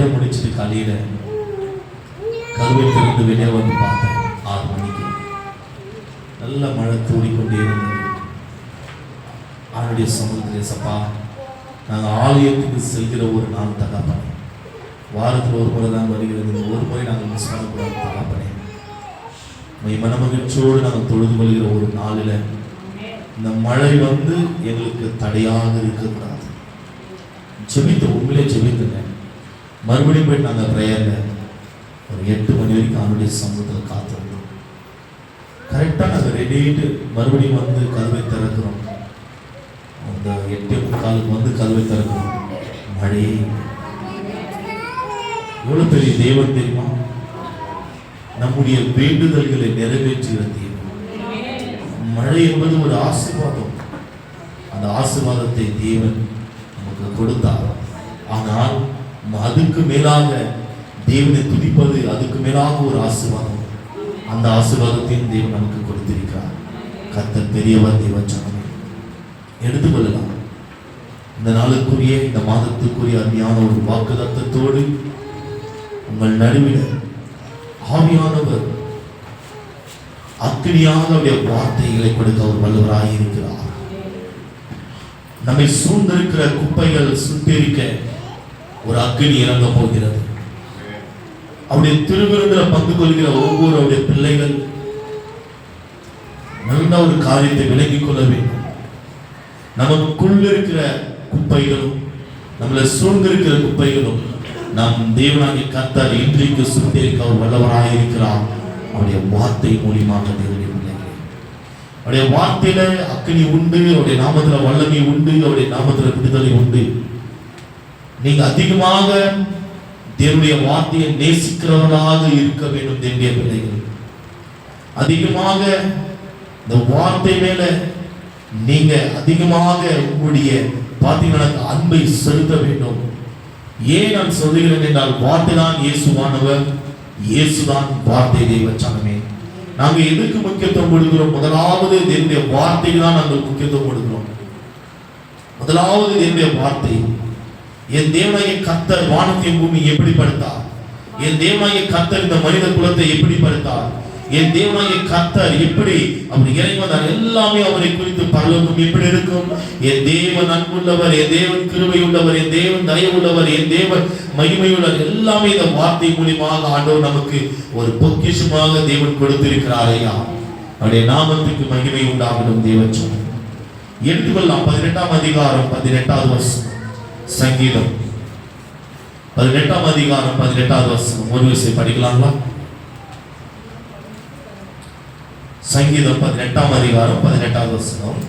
நேரம் முடிச்சுட்டு காலையில கதவை திறந்து வெளியே வந்து பார்த்தேன். 6 மணிக்கு நல்ல மழை தூடிக்கொண்டே இருந்தது. அவனுடைய சமூகத்திலே, சப்பா, நாங்கள் ஆலயத்துக்கு செல்கிற ஒரு நாள் தகப்பனே, வாரத்தில் ஒரு முறை தான் வருகிறது, ஒரு முறை நாங்கள் மிஸ் பண்ணக்கூடாது தகப்பனே. மனமகிழ்ச்சியோடு நாங்கள் தொழுது கொள்கிற ஒரு நாளில் இந்த மழை வந்து எங்களுக்கு தடையாக இருக்கக்கூடாது. ஜெபித்து, உங்களே ஜெபித்துங்க. மறுபடியும் போய் நாங்கள் ப்ரேயரில் ஒரு 8 மணி வரைக்கும் அவனுடைய சமூகத்தில் காத்திருந்தோம். கரெக்டாக நாங்கள் ரெடிட்டு மறுபடியும் வந்து கதவை திறக்கிறோம். அந்த 8:45 வந்து கதவை திறக்கிறோம். மழையே எவ்வளோ பெரிய தேவன் தெரியுமா? நம்முடைய வேண்டுதல்களை நிறைவேற்றுகிற தேவன். மழை என்பது ஒரு ஆசீர்வாதம். அந்த ஆசீர்வாதத்தை தேவன் நமக்கு கொடுத்தார். ஆனால் அதுக்கு மேலாக தேவனை துதிப்பது, அதுக்கு மேலாக ஒரு ஆசீர்வாதம். அந்த ஆசீர்வாதத்தையும் தேவன் நமக்கு கொடுத்திருக்கிறார். கர்த்தர் பெரியவர். தேவன் ஜனமே எடுத்துக்கொள்ளலாம். இந்த நாளுக்குரிய, இந்த மாதத்துக்குரிய அருமையான ஒரு வாக்குத்தத்தத்தோடு உங்கள் நடுவில் ஆவியானவர் அக்கினியாக அவருடைய வார்த்தைகளை கொடுக்க அவர் வல்லவராக இருக்கிறார். நம்மை சூழ்ந்திருக்கிற குப்பைகள் சுட்டெரிக்க ஒரு அக்கினி இறங்க போகிறது. அவருடைய திருவிருந்தில் பங்கு கொள்கிற ஒவ்வொரு அவருடைய பிள்ளைகள் நல்ல ஒரு காரியத்தை விலகிக் கொள்ள வேண்டும். நமக்குள்ள இருக்கிற குப்பைகளும், நம்மளை சூழ்ந்திருக்கிற குப்பைகளும் நம் தேவனாகிய கர்த்தர் இன்றைக்கு சுட்டெரிக்க அவர் வல்லவராக இருக்கிறார். அவருடைய வார்த்தை மூலியமாக தேவனுடைய பிள்ளைகள், அவருடைய வார்த்தையில அக்கினி உண்டு, அவருடைய நாமத்துல வல்லமை உண்டு, அவருடைய நாமத்துல விடுதலை உண்டு. நீங்க அதிகமாக தேவனுடைய வார்த்தையை நேசிக்கிறவர்களாக இருக்க வேண்டும். தேவனுடைய பிள்ளைகள் அதிகமாக இந்த வார்த்தை மேல நீங்க அதிகமாக உங்களுடைய பார்த்தீங்கன்னா அன்பை செலுத்த வேண்டும். ஏன் நான் சொல்லுகிறேன் என்றால், வார்த்தை தான் இயேசுவானவர், இயேசுதான் வார்த்தை. தேவச்சனமே, நாங்க எதுக்கு முக்கியத்துவம் கொடுக்கிறோம்? முதலாவது தேவனுடைய வார்த்தைக்கு தான் நாங்கள் முக்கியத்துவம் கொடுக்கிறோம். முதலாவது தேவனுடைய வார்த்தை. என் தேவனாகிய கர்த்தர் வானத்தையும் பூமி எப்படி படைத்தார்? என் தேவனாகிய கர்த்தர் இந்த மனித குலத்தை எப்படி படைத்தார்? என் தேவனாகிய கர்த்தர் எப்படி அவர் இறங்கி வந்தார்? எல்லாமே அவரை குறித்து பரலோகம் எப்படி இருக்கும்? என் தேவன் அன்புள்ளவர், என் தேவன் கிருபை உள்ளவர், என் தேவன் தயவுள்ளவர், என் தேவன் மகிமையுள்ளவர், எல்லாமே இந்த வார்த்தை மூலியமாக ஆண்டவர் நமக்கு ஒரு பொக்கிஷமாக தேவன் கொடுத்திருக்கிறார். ஐயா, அவருடைய நாமத்துக்கு மகிமை உண்டாகணும். தேவன் சொன்னார். எடுத்துக்கொள்ளலாம். 18ஆம் அதிகாரம் 18வது வசனம். சங்கீதம் 18ஆம் அதிகாரம் 18வது வசனம். ஒரு விஷயம் படிக்கலாங்களா? சங்கீதம் 18ஆம் அதிகாரம் 18வது வசனம்.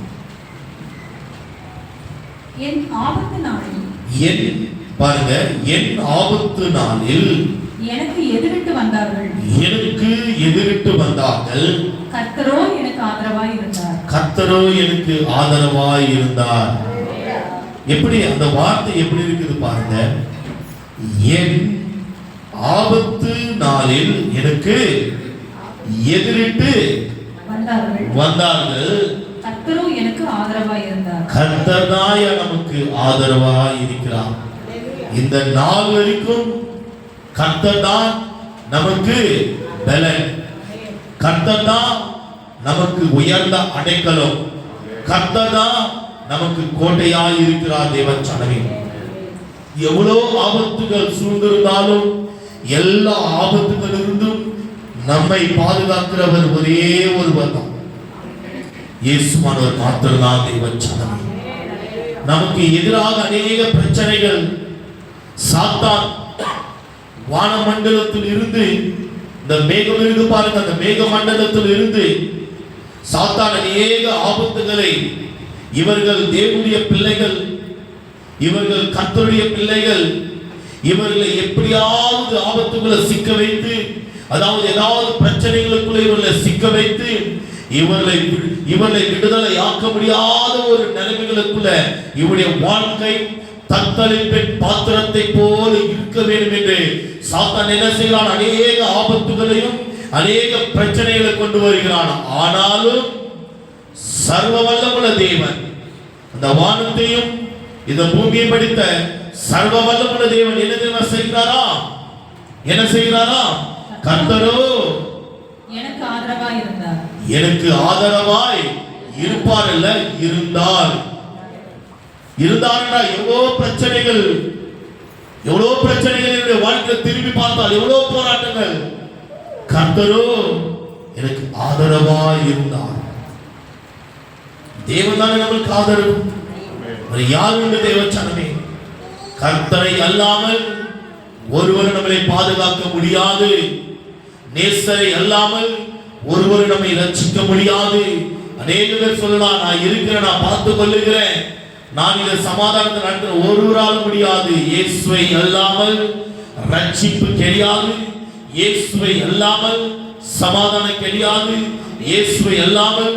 என் ஆபத்து நாளில், பாருங்க, என் ஆபத்து நாளில் எனக்கு எதிரிட்டு வந்தார்கள், எனக்கு எதிரிட்டு வந்தார்கள். கர்த்தரோ எனக்கு ஆதரவாய் இருந்தார். கர்த்தரோ எனக்கு ஆதரவாய் இருந்தார். எப்படி அந்த வார்த்தை எப்படி இருக்குது பாருங்க. என் ஆபத்து நாளில் எனக்கு எதிரிட்டு வந்தார்கள், கர்த்தரோ எனக்கு ஆதரவாய் இருந்தார். கர்த்தர் தான் நமக்கு ஆதரவாய் இருக்கிறார். இந்த நாள் வரைக்கும் கர்த்தர் தான் நமக்கு பலன், கர்த்தர் தான் நமக்கு உயர்ந்த அடைக்கலம், கர்த்தர் தான் நமக்கு கோட்டையாய் இருக்கிறார். தேவன் சனமே, எவ்வளவு ஆபத்துகள் சூழ்ந்திருந்தாலும் எல்லா ஆபத்துகளிலிருந்தும் நம்மை பாதுகாக்கிறவர் ஒரே ஒருவர் தான், இயேசுவானவர் மாத்திரம்தான். தேவன் சனமே, நமக்கு எதிராக அநேக பிரச்சனைகள், சாத்தான் வானமண்டலத்தில் இருந்து, இந்த மேகம் இருந்து பாருங்க, அந்த மேக மண்டலத்தில் இருந்து சாத்தான் அநேக ஆபத்துகளை, இவர்கள் தேவனுடைய பிள்ளைகள், இவர்கள் கர்த்தருடைய பிள்ளைகள், இவர்களை எப்படியாவது ஆபத்துக்குள்ள சிக்க வைத்து, அதாவது ஏதாவது பிரச்சனைகளுக்குள்ள இவர்களை சிக்க வைத்து இவர்களை விடுதலை ஆக்க முடியாத ஒரு நிலைமைகளுக்குள்ள இவருடைய வாழ்க்கை தத்தளிப்பின் பாத்திரத்தை போல இருக்க வேண்டும் என்று சாத்தான் என்ன செய்கிறான்? அநேக ஆபத்துகளையும் அநேக பிரச்சனைகளை கொண்டு வருகிறான். ஆனாலும் சர்வ வல்லமுள்ள தேவன், அந்த வானத்தையும் இந்த பூமியை படைத்த சர்வ வல்லமுள்ள தேவன் என்ன தெரியுமா செய்கிறாரா? என்ன செய்கிறாரா? கர்த்தரோ எனக்கு ஆதரவாய் இருந்தார். எனக்கு ஆதரவாய் இருப்பார் அல்ல, இருந்தார். இருந்தார்னா எவ்வளவு பிரச்சனைகள் என்னுடைய வாழ்க்கையை திரும்பி பார்த்தால் எவ்வளவு போராட்டங்கள், கர்த்தரோ எனக்கு ஆதரவாய் இருந்தார். தேவன் தானே நமக்கு ஆதரவு. யார் உண்டு தேவச்சனமே? கர்த்தரை அல்லாமல் ஒருவர் நம்மை பாதுகாக்க முடியாது. நேசரை அல்லாமல் ஒருவர் நம்மை ரட்சிக்க முடியாது. அநேக பேர் சொல்லலாம், நான் இருக்கிறேன், நான் பார்த்துக் கொள்ளுகிறேன், நான் இதை சமாதானத்தை நடத்த ஒருவரால் முடியாது. இயேசுவை அல்லாமல் ரட்சிப்பு கிடையாது. இயேசுவை அல்லாமல் சமாதானம் கிடையாது. இயேசுவை அல்லாமல்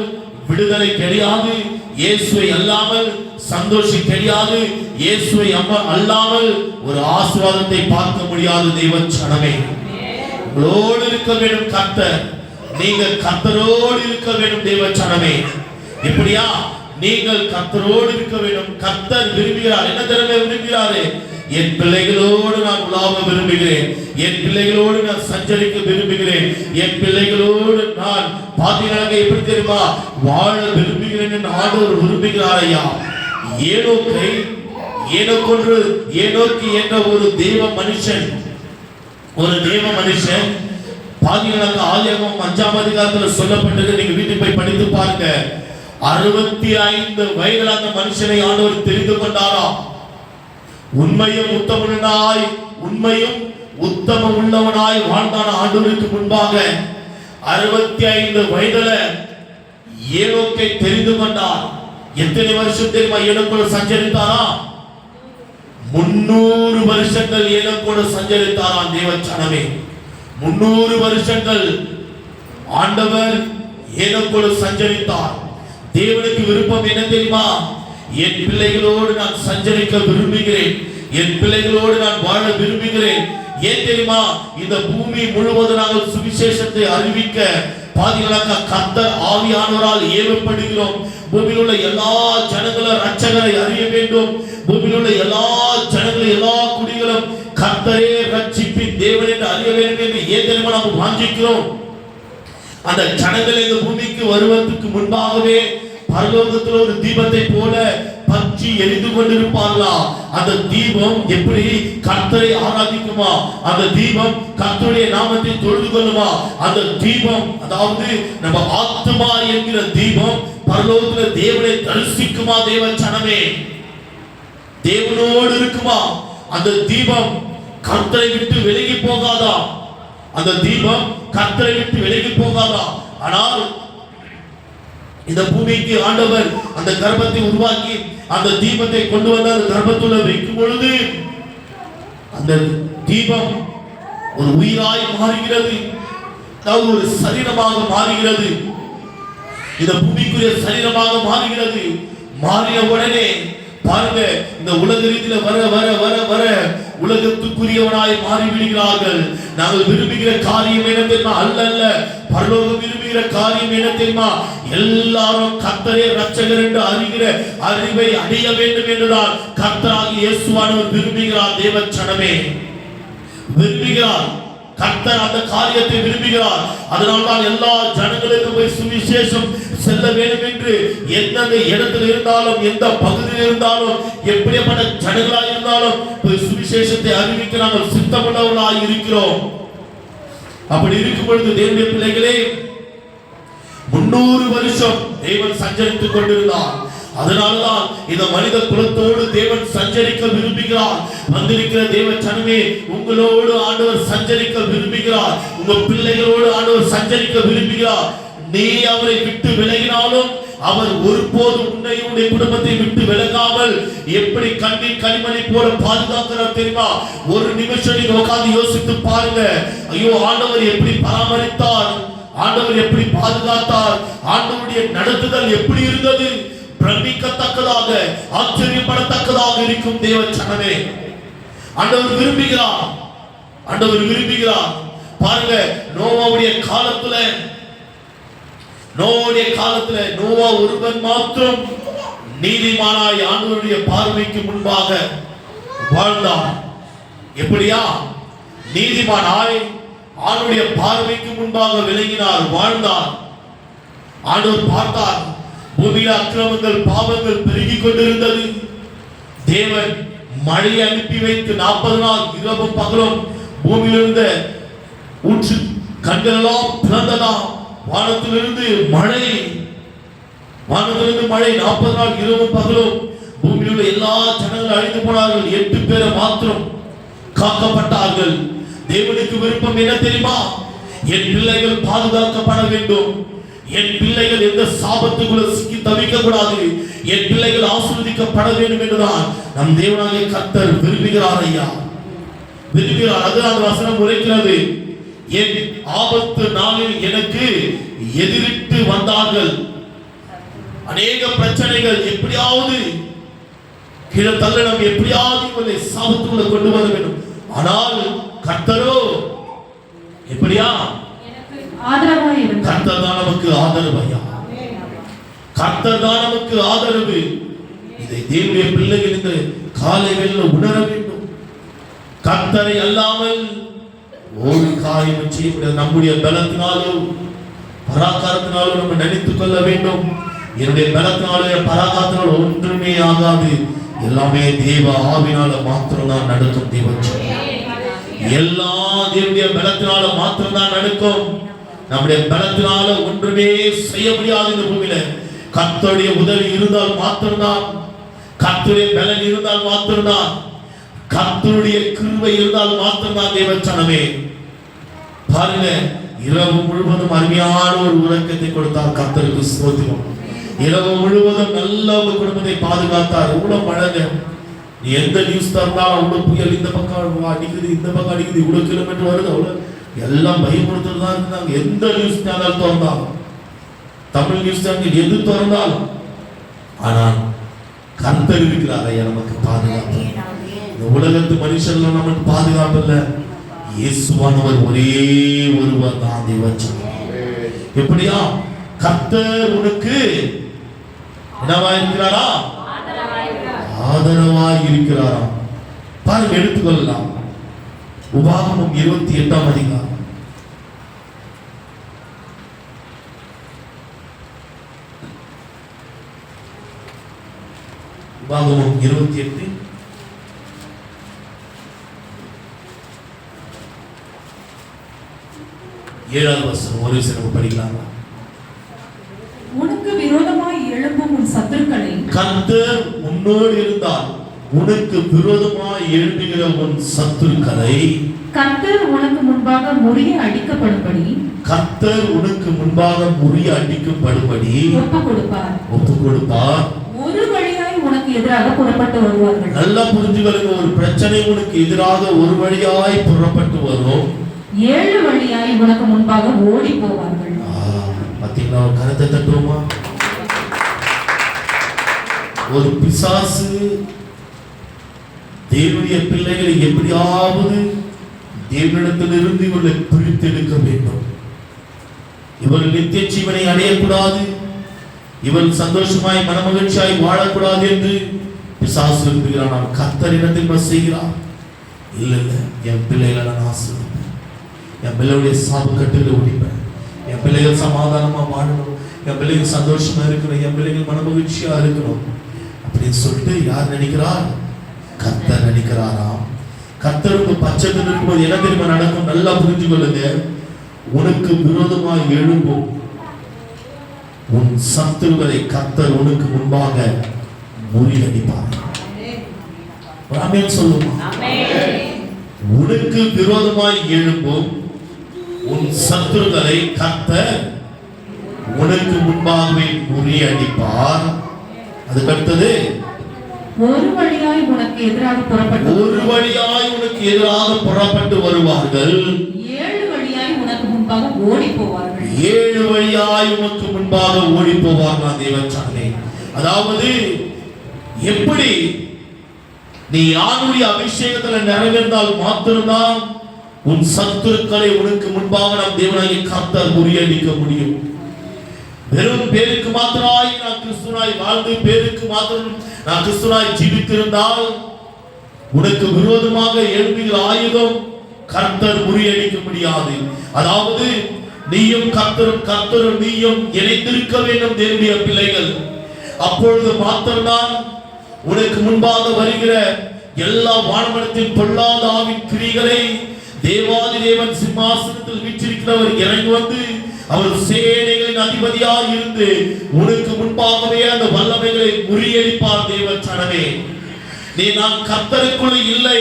விடுதலை கிடையாது. இயேசுவை அல்லாமல் சந்தோஷம் கிடையாது. இயேசுவை அல்லாமல் ஒரு ஆசீர்வாதத்தை பார்க்க முடியாது. தேவச்சனமே, உங்களோடு இருக்க வேண்டும் கர்த்தர். நீங்கள் கர்த்தரோடு இருக்க வேண்டும் தேவச்சனமே. எப்படியா? நீங்கள் கர்த்தரோடு இருக்க வேண்டும். கர்த்தர் விரும்புகிறார். என்ன திறமை விரும்புகிறாரு? என் பிள்ளைகளோடு நான் உலாவ விரும்புகிறேன். என் பிள்ளைகளோடு நான் சஞ்சரிக்க விரும்புகிறேன். என் பிள்ளைகளோடு நான் பாத்தீங்கன்னா எப்படி தெரியுமா வாழ விரும்புகிறேன் என்று ஆண்டவர் விரும்புகிறார். ஐயா, ஏனோக்கு என்ற ஒரு தேவ மனுஷன் பாத்தீங்கன்னா ஆதியாகமம் 5ஆம் அதிகாரத்தில் சொல்லப்பட்டது. நீங்க வீட்டுக்கு போய் படித்து பாருங்க. 65 வயதில் அந்த மனுஷனை ஆண்டவர் தெரிந்து கொண்டாராம். உண்மையும் உத்தமம் உள்ளவனாய் வாழ்ந்தான ஆண்டவருக்கு முன்பாக 65 வயதுல ஏனோக்கை தெரிந்து கொண்டார். எத்தனை வருஷம் தெரியுமா ஏனோக்கோடு சஞ்சரித்தாரா? 300 வருஷங்கள் ஏனோக்கோடு சஞ்சரித்தாராம். தேவச்சனமே, 300 வருஷங்கள் ஆண்டவர் ஏனோக்கோடு சஞ்சரித்தார். தேவனுக்கு விருப்பம் என்ன தெரியுமா? என் பிள்ளைகளோடு நான் சஞ்சரிக்க விரும்புகிறேன். என் பிள்ளைகளோடு நான் வாழ விரும்புகிறேன். ஏன் தெரியுமா? இந்த பூமி முழுவதும் நாங்கள் சுவிசேஷத்தை அறிவிக்க பாத்தீங்கன்னா கர்த்தர் ஆவியானவரால் ஏவப்படுகிறோம். பூமியில் உள்ள எல்லா ஜனங்களும் ரட்சகரை அறிய வேண்டும். பூமியில் உள்ள எல்லா ஜனங்களும் எல்லா குடிகளும் கர்த்தரே ரட்சிப்பின் தேவன் என்று அறிய வேண்டும் என்று ஏன் தெரியுமா நாம் வாஞ்சிக்கிறோம்? அந்த ஜனங்கள் இந்த பூமிக்கு வருவதற்கு முன்பாகவே பரலோகத்தில் ஒரு தீபத்தை போல பற்றி எரிந்து கொண்டிருப்பார்களா? அந்த தீபம் எப்படி கர்த்தரை ஆராதிக்குமா? அந்த தீபம் கர்த்தருடைய நாமத்தை தொழுது கொள்ளுமா? அந்த தீபம், அதாவது நம்ம ஆத்மா என்கிற தீபம் பரலோகத்தில் தேவனை தரிசிக்குமா? தேவச்சனமே, தேவனோடு இருக்குமா? அந்த தீபம் கர்த்தரை விட்டு விலகி போகாதா? அந்த தீபம் கர்த்தரை விட்டு விலகி போகாதா? ஆனால் இந்த பூமிக்கு ஆண்டவர் அந்த கர்ப்பத்தை உருவாக்கி அந்த தீபத்தை கொண்டு வந்து அந்த கர்ப்பத்துள்ள வைக்கும் பொழுது அந்த தீபம் ஒரு உயிராய் மாறுகிறது. அதாவது ஒரு சரீரமாக மாறுகிறது. இந்த பூமிக்குரிய சரீரமாக மாறுகிறது. மாறிய உடனே பாருங்க, இந்த உலக ரீதியில வர வர வர வர உலகத்துக்குரியவனாய் மாறி விடுகிறார்கள். நாங்கள் விரும்புகிற காரியம் என்ன தெரியுமா? அல்ல, பரலோகம் விரும்புகிற காரியம் என்ன தெரியுமா? எல்லாரும் கர்த்தரே ரட்சகர் என்று அறிகிற அறிவை அடைய வேண்டும் என்றுதான் கர்த்தராகிய இயேசுவானவர் விரும்புகிறார். தேவச்சனமே, விரும்புகிறார். கர்த்தர் அந்த காரியத்தை விரும்புகிறார். அதனால்தான் எல்லா ஜனங்களுக்கும் போய் சுவிசேஷம் செல்ல வேண்டும் என்று எந்தெந்த இடத்தில் இருந்தாலும், எந்த பகுதியில் இருந்தாலும், எப்படிப்பட்ட ஜனங்களாக இருந்தாலும் போய் சுவிசேஷத்தை அறிவிக்க நாங்கள் சித்தமுள்ளவர்களாக இருக்கிறோம். அப்படி இருக்கும் பொழுது தேவனுடைய பிள்ளைகளே, 300 வருஷம் தேவன் சஞ்சரித்துக் கொண்டிருந்தார். அதனால்தான் இந்த மனித குலத்தோடு தேவன் சஞ்சரிக்க விரும்புகிறார். வந்திருக்கிற தேவச்சனமே, உங்களோடு ஆண்டவர் சஞ்சரிக்க விரும்புகிறார். உங்க பிள்ளைகளோடு ஆண்டவர் சஞ்சரிக்க விரும்புகிறார். நீ அவரை விட்டு விலகினாலும் அவர் ஒருபோதும் உன்னுடைய குடும்பத்தை விட்டு விலகாமல் எப்படி கண்ணின் கனிமணி போல பாதுகாக்கிறார் தெரியுமா? ஒரு நிமிஷம் நீங்க உட்கார்ந்து யோசித்து பாருங்க. ஐயோ, ஆண்டவர் எப்படி பராமரித்தார், ஆண்டவர் எப்படி பாதுகாத்தார், ஆண்டவருடைய நடத்துதல் எப்படி இருந்தது. பிரமிக்கத்தக்கதாக, ஆச்சரியப்படத்தக்கதாக இருக்கும். தேவச்சனமே, ஆண்டவர் விரும்புகிறார். ஆண்டவர் விரும்புகிறார். பாருங்க, நோவாவுடைய காலத்துல நோவா ஒருவன் மாத்திரம் நீதிமானாய் ஆண்டவருடைய பார்வைக்கு முன்பாக வாழ்ந்தார். எப்படியா? நீதிமானாய் ஆண்டுடைய பார்வைக்கு முன்பாக விளங்கினார், வாழ்ந்தார். ஆண்டவர் பார்த்தார், பூமியில் அக்கிரமங்கள் பாவங்கள் பெருகிக் கொண்டிருந்தது. தேவன் மழையை அனுப்பி வைத்து 40 நாள் இரவும் பகலும் பூமியில் இருந்த ஊற்று கண்களெல்லாம் பிளந்ததாம். வானத்திலிருந்து மழை 40 நாள் இரவும் பகலும் பூமியில் உள்ள எல்லா ஜனங்களும் அழிந்து போனார்கள். 8 பேரை மாத்திரம் காக்கப்பட்டார்கள். தேவனுக்கு விருப்பம் என்ன தெரியுமா? என் பிள்ளைகள் பாதுகாக்கப்பட வேண்டும், என் பிள்ளைகள் எந்த சாபத்துக்குள்ள சிக்கி தவிக்க கூடாது, என் பிள்ளைகள் ஆசீர்வதிக்கப்பட வேண்டும் என்றுதான் நம் தேவனாகிய கர்த்தர் விரும்புகிறார். ஐயா விரும்புகிறார். அதுதான் வசனம் உரைக்கிறது. என் ஆபத்து நாளில் எனக்கு எதிரிட்டு வந்தார்கள். அநேக பிரச்சனைகள் எப்படியாவது கீழே தள்ளணும், எப்படியாவது இவர்களை சாபத்துக்குள்ள கொண்டு வர வேண்டும். ஆனால் கர்த்தரோ எப்படியா? ஆதரவாய் இருந்தார். கர்த்தர் தான் நமக்கு ஆதரவு. ஐயா கர்த்தர் தான் நமக்கு ஆதரவு. இதை தேவனுடைய பிள்ளைகள் இந்த காலை வேளையில் உணர வேண்டும். கர்த்தரை அல்லாமல் ஒரு காரியம் செய்ய முடியாது. நம்முடைய பலத்தினாலோ பராக்காரத்தினாலோ நம்ம நினைத்துக் கொள்ள வேண்டும், என்னுடைய பலத்தினாலோ பராக்காரத்தினாலோ ஒன்றுமே ஆகாது. எல்லாமே தேவ ஆவினால மாத்திரம் தான் நடக்கும். எல்லா தேவனுடைய பலத்தினால மாத்திரம் தான் நடக்கும். நம்முடைய பலத்தினால ஒன்றுமே செய்ய முடியாது. இந்த பூமியில கர்த்தருடைய உதவி இருந்தால் மாத்திரம்தான், கர்த்தருடைய பலன் இருந்தால் மாத்திரம்தான், கர்த்தருடைய கிருபை இருந்தால் மாத்திரம்தான் தேவச்சனமே. பாருங்க, இரவு முழுவதும் அருமையான ஒரு உறக்கத்தை கொடுத்தார். கர்த்தருக்கு ஸ்தோத்திரம். இரவு முழுவதும் நல்ல ஒரு குடும்பத்தை பாதுகாத்தார். இவ்வளவு மழை, நீ எந்த நியூஸ் தந்தாலும் அவ்வளவு புயல், இந்த பக்கம் அடிக்குது இந்த பக்கம் அடிக்குது, இவ்வளவு கிலோமீட்டர் வருது, அவ்வளவு எல்லாம் பயமுறுத்தல் தான் இருந்தாங்க. எந்த நியூஸ் சேனல் திறந்தாலும், தமிழ் நியூஸ் சேனல் எது திறந்தாலும், ஆனால் கர்த்தர் இருக்கிறார். ஐயா நமக்கு பாதுகாப்பு. இந்த உலகத்து மனுஷர்கள் நமக்கு பாதுகாப்பு இல்லை. இயேசுவானவர் ஒரே ஒருவர் தான் தேவன். எப்படியா? கர்த்தர் உனக்கு என்னவாய் இருக்கிறாரா? ஆதரவாய் இருக்கிறாரா? பாருங்க, எடுத்துக்கொள்ளலாம். உபாகமம் 28ஆம் அதிகாரம். உபாகமம் 28 7ஆவது வசனம். ஒரு சிறப்பு படிக்கலாமா? உனக்கு விரோதமாய் எழும்பும் உன் சத்துருக்களை கர்த்தர் உன்னோடு இருந்தால் உனக்கு விரோதமாய் எழும்புகிற உன் சத்துருக்களை கர்த்தர் உனக்கு முன்பாக முறிய அடிக்கப்படும்படி ஒப்பு கொடுப்பார். ஒரு வழியாய் உனக்கு எதிராக புறப்பட்டு வருவார்கள். நல்லா புரிஞ்சுகளுங்க, ஒரு பிரச்சனை உனக்கு எதிராக ஒரு வழியாய் புறப்பட்டு வரும், 7 வழியாய் உனக்கு முன்பாக ஓடி போவார்கள். பாத்தீங்களா? ஒரு கருத்தை தட்டுவோமா? ஒரு பிசாசு தேவனுடைய பிள்ளைகளை எப்படியாவது தேவனிடத்திலிருந்து இவர்களை பிரித்தெடுக்க வேண்டும். இவர்கள் நித்திய ஜீவனை அடையக்கூடாது, இவர்கள் சந்தோஷமாய் மனமகிழ்ச்சியாய் வாழக்கூடாது என்று பிசாசு விரும்புகிறான். நான் கர்த்தரிடத்தில் செய்கிறான். இல்லை, என் பிள்ளைகளை நான் ஆசீர்வதிப்பேன், என் பிள்ளைகளுடைய சாப கட்டுகளை ஒழிப்பேன், என் பிள்ளைகள் சமாதானமா வாழணும், என் பிள்ளைகள் சந்தோஷமா இருக்கணும், என் பிள்ளைகள் மனமகிழ்ச்சியா இருக்கணும் அப்படின்னு சொல்லிட்டு யார் நினைக்கிறார்? கர்த்தர் நினைக்கிறாராம். கர்த்தருக்கு பட்சத்தில் இருக்கும்போது என்ன தெரியுமா நடக்கும்? நல்லா புரிஞ்சு கொள்ளுங்க. உனக்கு விரோதமாய் எழும்பும் உன் சத்துருக்களை கர்த்தர் உனக்கு முன்பாக முறியடிப்பார். ஆமென் சொல்லுமா? உனக்கு விரோதமாய் எழும்பும் உன் சத்துருக்களை கர்த்தர் உனக்கு முன்பாகவே முறியடிப்பார். அதுக்கு அடுத்தது, ஒரு வழியாய் உனக்கு எதிராக புறப்பட்டு வருவார்கள், 7 வழியாய் உனக்கு முன்பாக ஓடி போவார்கள். 7 வழியாய் உனக்கு முன்பாக ஓடி போவார்கள். தேவச்சனமே, அதாவது எப்படி நீ ஆணுடைய அபிஷேகத்துல நிறைவேறினால் மாத்திரம்தான் உன் சத்துருக்களை உனக்கு முன்பாக நம் தேவனாகிய கர்த்தர் முறியடிக்க முடியும். வெறும் பேருக்கு மாத்திராய் நான் கிறிஸ்துவாய் வாழ்ந்து பேருக்கு மாத்திரம் நான் கிறிஸ்துவாய் ஜீவித்திருந்தால் உனக்கு விரோதமாக எழும்புகிற ஆயுதம் கர்த்தர் முறியடிக்க முடியாது. அதாவது நீயும் கர்த்தரும் நீயும் இணைந்திருக்க வேண்டும் தேவனுடைய பிள்ளைகள். அப்பொழுது மாத்திரம்தான் உனக்கு முன்பாக வருகிற எல்லா வானமண்டலத்தின் பொல்லாத ஆவின் கிரிகளை தேவாதி தேவன் சிம்மாசனத்தில் வீற்றிருக்கிறவர் இறங்கி வந்து அவர் சேனைகளின் அதிபதியாக இருந்து உனக்கு முன்பாகவே அந்த வல்லமைகளை முறியடிப்பார். தேவ சனமே, நீ நான் கர்த்தருக்குள்ள இல்லை,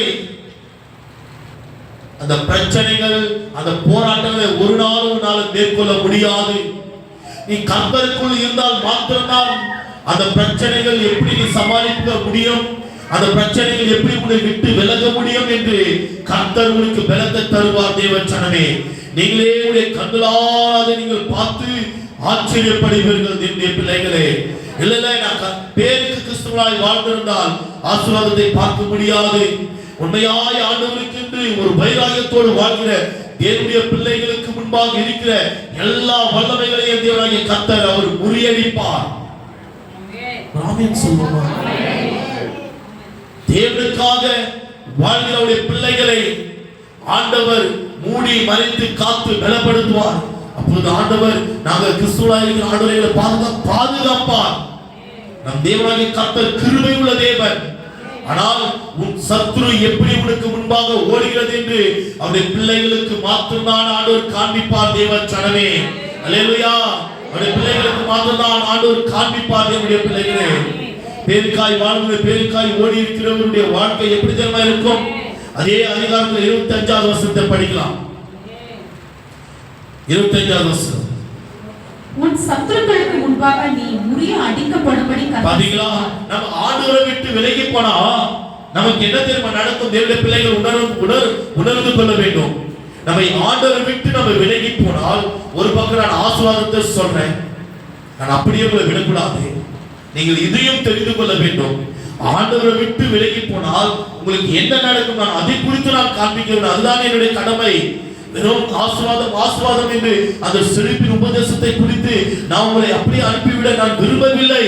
அந்த பிரச்சனைகள் அந்த போராட்டங்களை ஒரு நாளும் மேற்கொள்ள முடியாது. நீ கர்த்தருக்குள் இருந்தால் மாத்திரம்தான் அந்த பிரச்சனைகள் எப்படி நீ சமாளிக்க முடியும், அந்த பிரச்சனைகள் எப்படி உன்னை விட்டு விலக முடியும் என்று கர்த்தர் உனக்கு பலத்தை தருவார். தேவ சனமே, நீங்களே உடைய கண்களால் நீங்கள் பார்த்து ஆச்சரியப்படுவீர்கள். தேவனுடைய பிள்ளைகளே, இல்ல நான் பேருக்கு கிறிஸ்துவனாய் வாழ்ந்திருந்தால் ஆசீர்வாதத்தை பார்க்க முடியாது. உண்மையாய் ஆண்டவருக்கு என்று ஒரு வைராகியத்தோடு வாழ்கிற தேவனுடைய பிள்ளைகளுக்கு முன்பாக இருக்கிற எல்லா வல்லமைகளையும் தேவனாகிய கர்த்தர் அவர் முறியடிப்பார். ஆமென் சொல்லுமா? தேவனுக்காக வாழ்கிறவருடைய பிள்ளைகளை ஆண்டவர் மூடி மறைத்து காத்து பலப்படுத்துவார். அப்பொழுது ஆண்டவர் நாங்கள் கிறிஸ்துவாய் இருக்கிற ஆண்டவர்களை பாதுகாப்பார். நம் தேவனாகிய கர்த்தர் கிருபை உள்ள தேவன். ஆனால் உன் சத்துரு எப்படி உனக்கு முன்பாக ஓடுகிறது என்று அவருடைய பிள்ளைகளுக்கு மாத்திரம்தான் ஆண்டவர் காண்பிப்பார். தேவ சனமே, அல்லேலூயா. அவருடைய பிள்ளைகளுக்கு மாத்திரம்தான் ஆண்டவர் காண்பிப்பார். தேவனுடைய பிள்ளைகளே, பேருக்காய் வாழ்கிற பேருக்காய் ஓடி இருக்கிறவருடைய வாழ்க்கை எப்படி தெரியுமா இருக்கும்? அதே அதிகாரத்தில் 25வது வசனத்தை படிக்கலாம். 25வது வசனம். உன் சத்துருக்களுக்கு முன்பாக நீ முறிய அடிக்கப்படும்படி பாத்தீங்களா? நம்ம ஆண்டவரை விட்டு விலகி போனா நமக்கு என்ன தெரியுமா நடக்கும்? தேவனுடைய பிள்ளைகள் உணர்ந்து கொள்ள வேண்டும். நம்ம ஆண்டவரை விட்டு நம்ம விலகி போனால், ஒரு பக்கம் நான் ஆசீர்வாதத்தை சொல்றேன், நான் அப்படியே உங்களை விடக்கூடாது. நீங்கள் இதையும் தெரிந்து கொள்ள வேண்டும். ஆண்டவரை விட்டு விலகி போனால் உங்களுக்கு என்ன நடக்கும் நான் அதை குறித்து நான் காண்பிக்க வேண்டும். அதுதான் என்னுடைய கடமை. வெறும் ஆசீர்வாதம் என்று அந்த செழிப்பின் உபதேசத்தை குறித்து நான் உங்களை அப்படியே அனுப்பிவிட நான் விரும்பவில்லை.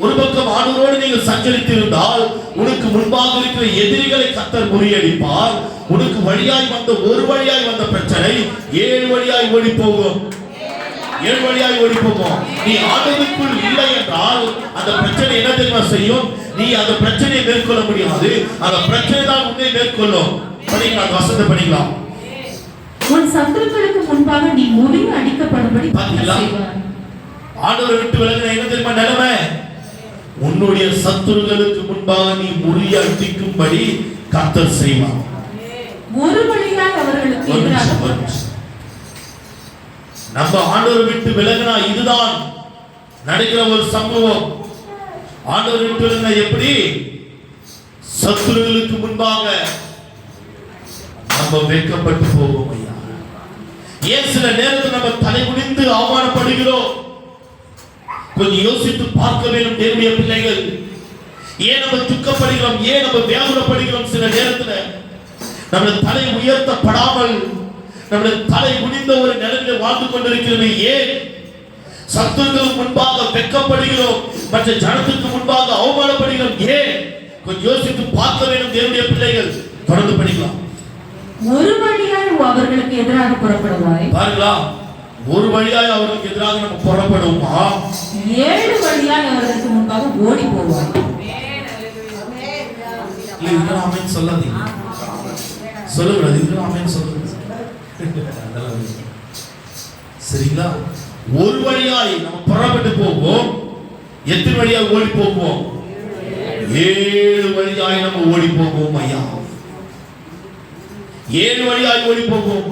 ஒரு பக்கம் ஆண்டவரோடு நீங்கள் சஞ்சரித்து இருந்தால் உனக்கு முன்பாக இருக்கிற எதிரிகளை கர்த்தர் முறியடிப்பார். உனக்கு வழியாய் வந்த ஒரு வழியாய் வந்த பிரச்சனை 7 வழியாய் ஓடி போகும். 7 வழியாய் ஓடி போகும். நீ ஆண்டவருக்குள் இல்லை என்றால் அந்த பிரச்சனை என்ன தெரியுமா செய்யும்? நீ அந்த பிரச்சனையை மேற்கொள்ள முடியாது. அந்த பிரச்சனை தான் உன்னை மேற்கொள்ளும். படிக்கலாம், வசனத்தை படிக்கலாம். உன் சத்துருக்களுக்கு முன்பாக நீ முறிய அடிக்கப்படும்படி செய்வார். ஆண்டவரை விட்டு விலகின என்ன தெரியுமா நிலைமை? உன்னுடைய சத்துருக்களுக்கு முன்பாக நீ முறிய அடிக்கும்படி கர்த்தர் செய்வார். ஒரு வழியாய் அவர்களுக்கு எதிராக நம்ம ஆண்டவரை விட்டு விலகினா இதுதான் நடக்கிற ஒரு சம்பவம். ஆண்டவரை விட்டு விலகினா எப்படி? சத்துருக்களுக்கு முன்பாக நம்ம வெட்கப்பட்டு போவோம். ஐயா, ஏன் சில நேரத்தில் நம்ம தலை குனிந்து அவமானப்படுகிறோம்? கொஞ்சம் யோசித்து பார்க்க வேண்டும் தேவனுடைய பிள்ளைகள். ஏன் நம்ம துக்கப்படுகிறோம்? ஏன் நம்ம வேதனைப்படுகிறோம்? சில நேரத்தில் நம்ம தலை உயர்த்தப்படாமல் நம்ம தலை குனிந்த ஒரு நிலையில் வாழ்ந்து கொண்டிருக்கிறது. ஏன் சத்துருக்களுக்கு முன்பாக வெட்கப்படுகிறோம்? மற்ற ஜனத்துக்கு முன்பாக அவமானப்படுகிறோம். ஏன்? கொஞ்சம் யோசித்து பார்க்க வேண்டும் தேவனுடைய பிள்ளைகள். தொடர்ந்து படிக்கலாம். ஒரு வழியாய் அவர்களுக்கு எதிராக புறப்படுவாய். பாருங்களா, ஒரு வழியாய் அவர்களுக்கு எதிராக நம்ம புறப்படுவோமா? 7 வழியாய் அவர்களுக்கு முன்பாக ஓடி போவாய். இதெல்லாம் ஆமென் சொல்லாதீங்க. சொல்லுங்க, இதெல்லாம் ஆமென் சொல்லுங்க. சரிங்களா? ஒரு வழியாய் நம்ம புறப்பட்டு போவோம். எத்தனை வழியாய் ஓடி போவோம்? 7 வழியாய் நம்ம ஓடி போவோம். ஐயா, 7 வழியாய் ஓடி போகும்.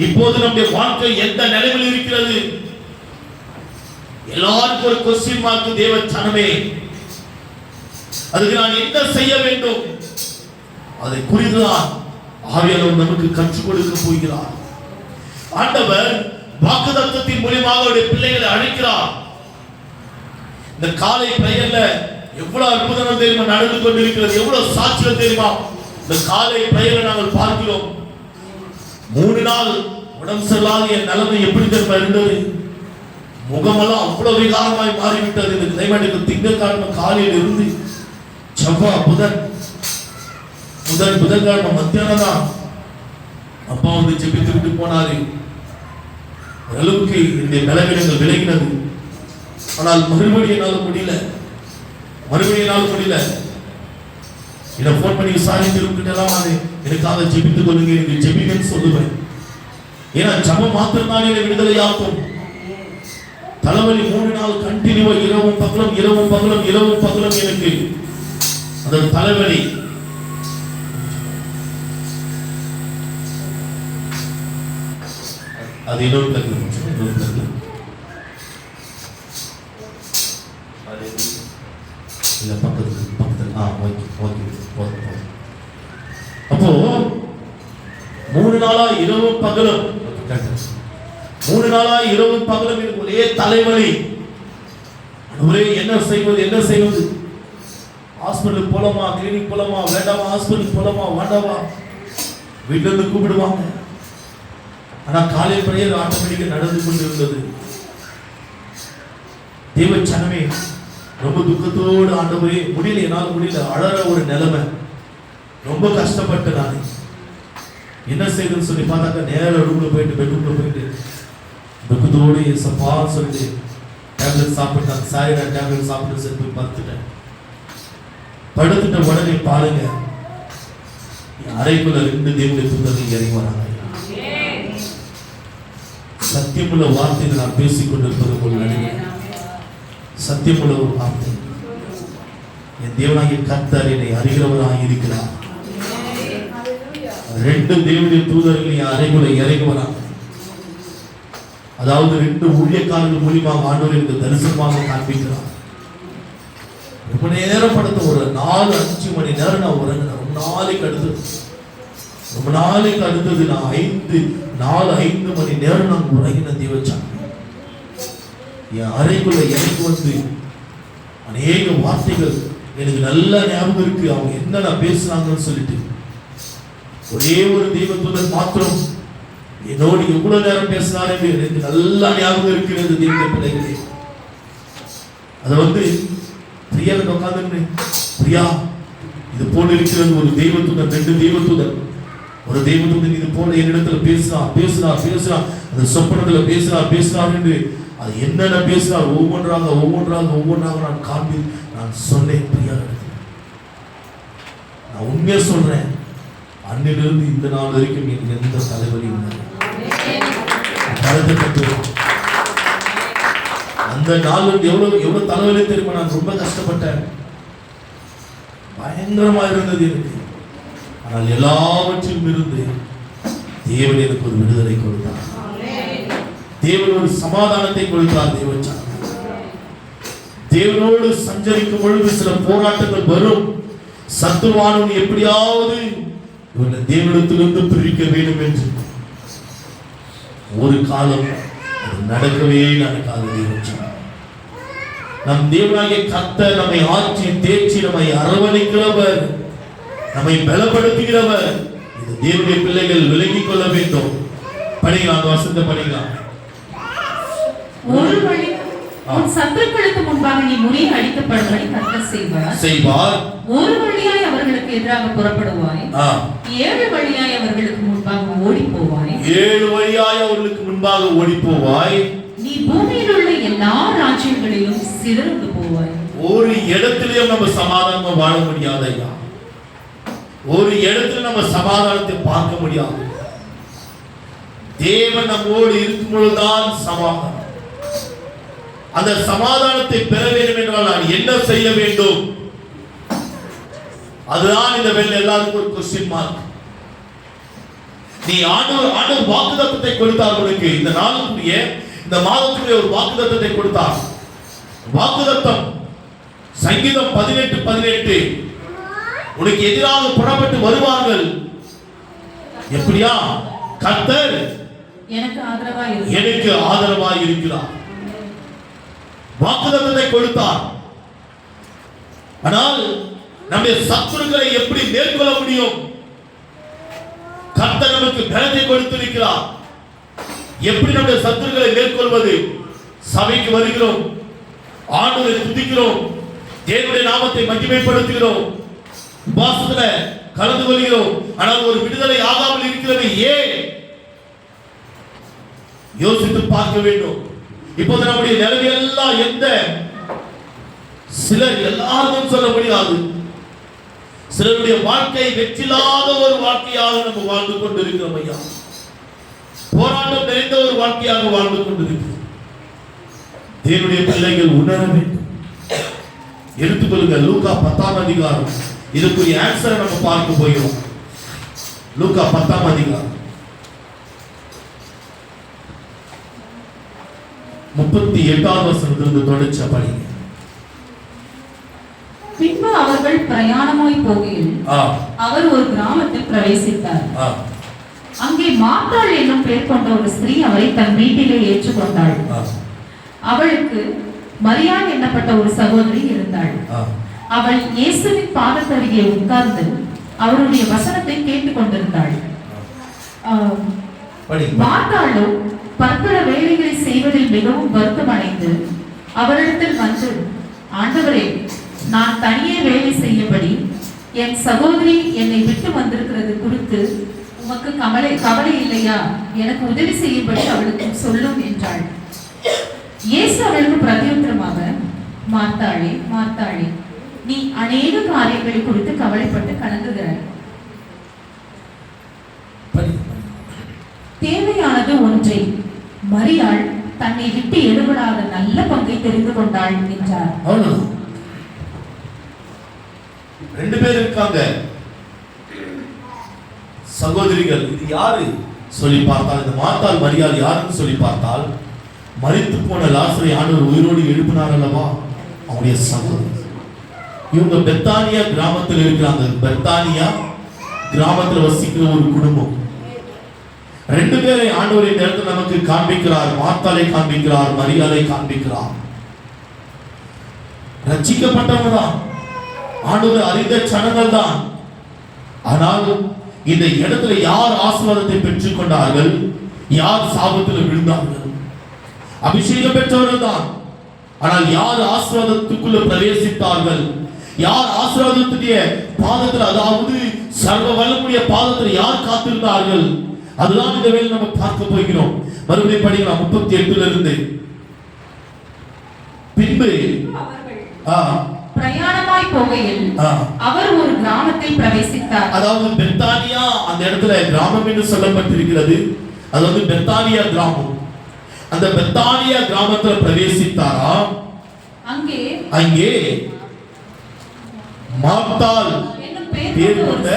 இப்போது நம்முடைய வாழ்க்கை எந்த நிலையில் இருக்கிறது? எல்லாருக்கும் ஒரு கொஸ்டின் மார்க். தேவ சனமே, அதுக்கு நான் என்ன செய்ய வேண்டும்? அதை குறித்துதான் ஆவியானவர் நமக்கு கற்றுக் கொடுக்க போகிறார். ஆண்டவர் வாக்குத்தத்தத்தின் மூலமாக அவருடைய பிள்ளைகளை அழைக்கிறார். இந்த காலை பிரயர்ல எவ்வளவு அற்புதங்கள் தெரியுமா நடந்து கொண்டிருக்கிறது? எவ்வளவு சாட்சிகள் தெரியுமா? இந்த காலை பிரயர்ல நாங்கள் பார்க்கிறோம். 3 நாள் உடம்பு சரியில்லாத என் நிலைமை எப்படி தெரியுமா இருந்தது? முகமெல்லாம் அவ்வளவு விகாரமாய் மாறிவிட்டது. இந்த கிளைமேட்டுக்கு திங்கட்கிழமை காலையில் இருந்து செவ்வாய் புதன் புதன்கிழமை மத்தியானம் தான் அப்பா வந்து ஜெபித்து விட்டு போனாரு. அளவுக்கு இந்த பலவீனங்கள் விலகினது. ஆனால் மறுபடியும் என்னால் முடியல. என்ன போன் பண்ணி விசாரிக்கிறவங்கிட்டலாம் நான் எனக்காக ஜெபித்துக் கொள்ளுங்க, எனக்கு ஜெபிங்கன்னு சொல்லுவேன். ஏன்னா ஜெபம் மாத்திரம் தான் என்னை விடுதலையாக்கும். தலைவலி 3 நாள் கண்டினியூவா இரவும் பகலும் எனக்கு அந்த தலைவலி. அது இன்னொரு இல்ல பக்கத்துல அப்போ 3 நாளா இரவும் பகலும் எனக்கு ஒரே தலைவலி. ஒரே என்ன செய்வது, ஹாஸ்பிட்டலுக்கு போலாமா, கிளினிக் போலாமா, வேண்டாமா, ஹாஸ்பிட்டலுக்கு போலாமா, வேண்டாமா, வீட்டுல இருந்து கூப்பிடுவாங்க. ஆனா காலை பிரேயர் ஆட்டோமேட்டிக்கா நடந்து கொண்டு இருந்தது. தேவ சனமே ரொம்ப துக்கத்தோடு ஆண்டவரே என்னால் முடியல, அழற ஒரு நிலைமை, ரொம்ப கஷ்டப்பட்டு நான் என்ன செய்யணும்னு சொல்லி பார்த்தாக்க நேர பெட்ரூம்ல போயிட்டு துக்கத்தோடு ஏசப்பா சொல்லிட்டு டேப்லெட் சாப்பிட்டேன். சாரி நான் டேப்லெட் சாப்பிட்டு சரி போய் படுத்துட்ட உடனே பாருங்க அறைக்குள்ள 2 தேவனுடைய தூதர்கள் இறங்கி வராங்க. சத்தியமுள்ள வார்த்தையை நான் பேசிக் கொண்டிருப்பது போல் நினைக்கிறேன். சத்தியமுள்ள ஒரு வார்த்தை. என் தேவனாகிய கர்த்தர் என்னை அறிகிறவராக இருக்கிறார். 2 தேவனுடைய தூதர்கள் என் அறைக்குள்ள இறங்கி வராங்க. அதாவது 2 ஊழியக்காரர்கள் மூலியமாக ஆண்டவர் எனக்கு தரிசனமாக காண்பிக்கிறார். ரொம்ப நேரம் படுத்த ஒரு 4-5 மணி நேரம் நான் உறங்கினேன். ரொம்ப நாளைக்கு அடுத்தது நான் 4-5 மணி நேரம் நான் உறங்கின தேவச்சாமி. என் அறைக்குள்ள எனக்கு வந்து அநேக வார்த்தைகள் எனக்கு நல்ல ஞாபகம் இருக்கு. அவங்க என்ன பேசுறாங்கன்னு சொல்லிட்டு ஒரே ஒரு தெய்வத்துடன் மாத்திரம் என்னோடு எவ்வளவு நேரம் பேசினாரு எனக்கு நல்லா ஞாபகம் இருக்கிறது. தெய்வ பிள்ளைகளே, அதை வந்து பிரியா உட்காந்து பிரியா இது போல இருக்கிறது ஒரு தெய்வத்துடன், 2 தெய்வத்துடன், ஒரு தெய்வத்துடன் இது போல என்னிடத்துல பேசுறான் அந்த சொப்பனத்துல பேசுறார் என்று அது என்னென்ன பேசுறார் ஒவ்வொன்றாக நான் சொன்னேன். பிரியா நான் உண்மையா சொல்றேன், அன்னிலிருந்து இந்த நாள் வரைக்கும் எனக்கு எந்த தலைவலியும் இல்லை. அந்த நாள் எவ்வளவு தலைவலி தெரியுமா, நான் ரொம்ப கஷ்டப்பட்டேன், பயங்கரமா இருந்தது எனக்கு. ஆனால் எல்லாவற்றிலும் இருந்து தேவன் எனக்கு ஒரு விடுதலை கொடுத்தார். தேவன் ஒரு சமாதானத்தை கொடுத்தார். தேவனோடு சஞ்சரிக்கும் பொழுது சில போராட்டங்கள் வரும். சத்துருவானவன் எப்படியாவது இவனை தேவனிடத்திலிருந்து பிரிக்க வேண்டும் என்று ஒரு காலம் நடக்கவே நடக்காது. நம் தேவனாகிய கர்த்தர் நம்மை ஆட்சி தேய்ச்சி நம்மை அரவணைக்கிறவர், நம்மை பலப்படுத்துகிறவர். இது தேவனுடைய பிள்ளைகள் விலகிக் கொள்ள வேண்டும். படிக்கலாம், அந்த வசனத்தை படிக்கலாம். ஒரு வழி உன் சத்துருக்களுக்கு முன்பாக நீ முறியடிக்கப்படும்படி கர்த்தர் செய்வார். ஒரு வழியாய் அவர்களுக்கு எதிராக புறப்படுவாய், 7 வழியாய் அவர்களுக்கு முன்பாக ஓடி போவாய். நீ பூமியில் உள்ள எல்லா ராஜ்யங்களிலும் சிதறந்து போவாய். ஒரு இடத்திலேயும் நம்ம சமாதானமா வாழ முடியாது ஐயா. ஒரு இடத்துல நம்ம சமாதானத்தை பார்க்க முடியாது. தேவன் நம்மோடு இருக்கும் பொழுதுதான் சமாதானம். அந்த சமாதானத்தை பெற வேண்டும் என்றால் நான் என்ன செய்ய வேண்டும்? அதுதான் இந்த வேலை எல்லாருக்கும் ஒரு क्वेश्चन மார்க். நீ ஆண்டவர் வாக்குத்தத்தத்தை கொடுத்தார் உனக்கு. இந்த நாளுக்குரிய இந்த மாதத்துக்குரிய ஒரு வாக்குத்தத்தத்தை கொடுத்தார். வாக்குத்தத்தம் சங்கீதம் 18:18 உனக்கு எதிராக புறப்பட்டு வருவார்கள். எப்படியா? கர்த்தர் எனக்கு ஆதரவாய் இருக்கிறார். வாக்குத்தத்தத்தை கொடுத்தார். ஆனால் நம்முடைய சத்துருக்களை எப்படி மேற்கொள்ள முடியும்? கர்த்தர் நமக்கு பலத்தை கொடுத்திருக்கிறார். எப்படி நம்முடைய சத்துருக்களை மேற்கொள்வது? சபைக்கு வருகிறோம், ஆண்டவரை துதிக்கிறோம், தேவனுடைய நாமத்தை மகிமைப்படுத்துகிறோம், உபவாசத்துல கலந்து கொள்கிறோம், ஆனால் ஒரு விடுதலை ஆகாமல் இருக்கிறது ஏன்? யோசித்து பார்க்க வேண்டும். இப்போது நம்முடைய நிலைமை எல்லாம் எந்த சிலர் எல்லாரும் சொல்ல முடியாது, சிலருடைய வாழ்க்கை வெற்றில்லாத ஒரு வாழ்க்கையாக நம்ம வாழ்ந்து கொண்டிருக்கிறோம் ஐயா. போராட்டம் நிறைந்த ஒரு வாழ்க்கையாக வாழ்ந்து கொண்டிருக்கிறோம். தேவனுடைய பிள்ளைகள் உணர வேண்டும். எடுத்துக்கொள்ளுங்க லூக்கா 10ஆம் அதிகாரம், இதுக்குரிய ஆன்சரை நம்ம பார்க்க போகிறோம். லூக்கா 10ஆம் அதிகாரம் 38ஆம் வசனத்திலிருந்து தொடர்ச்சி படிங்க. பின்பு அவர்கள் பிரயாணமாய் போகையில் அவர் ஒரு கிராமத்தில் பிரவேசித்தார். அங்கே மார்த்தாள் என்னும் பெயர் கொண்ட ஒரு ஸ்திரீ அவரை தன் வீட்டிலே ஏற்றுக்கொண்டாள். அவளுக்கு மரியாள் என்னப்பட்ட ஒரு சகோதரி இருந்தாள். அவள் இயேசுவின் பாதத்தருகே உட்கார்ந்து அவருடைய வசனத்தை கேட்டுக் கொண்டிருந்தாள். மார்த்தாளோ பற்பல வேலைகளை செய்வதில் மிகவும் வருத்தமடைந்து அவரிடத்தில் வந்து, ஆண்டவரே, நான் தனியே வேலை செய்யபடி என் சகோதரி என்னை விட்டு வந்திருக்கிறது குறித்து உமக்கு கவலை இல்லையா? எனக்கு உதவி செய்யும்படி அவளுக்கு சொல்லும் என்றாள். இயேசு அவளுக்கு பிரதியுத்தரமாக, மார்த்தாளே, மார்த்தாளே, நீ அநேக காரியங்களை குறித்து கவலைப்பட்டு கலங்குகிறாய். தேவையானது ஒன்றை மரியாள் தன்னை விட்டு எடுபடாத நல்ல பங்கை தெரிந்து கொண்டாள் என்றார். ரெண்டு பேர் இருக்காங்க சகோதரிகள். இது யாரு சொல்லி பார்த்தால், இந்த மார்த்தாள் மரியாள் யாருன்னு சொல்லி பார்த்தால், மரித்து போன லாசரை ஆண்டவர் உயிரோடு எழுப்பினார் அல்லவா, அவருடைய சகோதரி. இவங்க பெத்தானியா கிராமத்தில் இருக்கிறாங்க. பெத்தானியா கிராமத்தில் வசிக்கிற ஒரு குடும்பம். ரெண்டு பேரை ஆண்டவர் இந்த இடத்துல நமக்கு காண்பிக்கிறார். மார்த்தாளை காண்பிக்கிறார், மரியாளை காண்பிக்கிறார். ரட்சிக்கப்பட்டவங்க தான், ஆண்டவர் அறிந்த சனங்கள் தான். ஆனால் இந்த இடத்துல யார் ஆசீர்வாதத்தை பெற்றுக் கொண்டார்கள், யார் சாபத்தில் விழுந்தார்கள்? அபிஷேகம் பெற்றவர்கள் தான். ஆனால் யார் ஆசீர்வாதத்துக்குள்ள பிரவேசித்தார்கள், யார் ஆசீர்வாதத்துடைய பாதத்தில், அதாவது சர்வ வல்லமுடைய பாதத்தில் யார் காத்திருந்தார்கள்? அதுதான் இந்த வேளை நம்ம பார்க்க போகிறோம். மறுபடியும் படிக்கலாம் 38 இருந்து. பின்பு பிரயாணமாய் போகையில் அவர் ஒரு கிராமத்தில் பிரவேசித்தார். அதாவது பெத்தானியா அந்த இடத்துல கிராமம் என்று சொல்லப்பட்டிருக்கிறது. அதாவது பெத்தானியா கிராமம். அந்த பெத்தானியா கிராமத்தில் பிரவேசித்தாரா? அங்கே மார்த்தாள் என்னும் பெயர் கொண்ட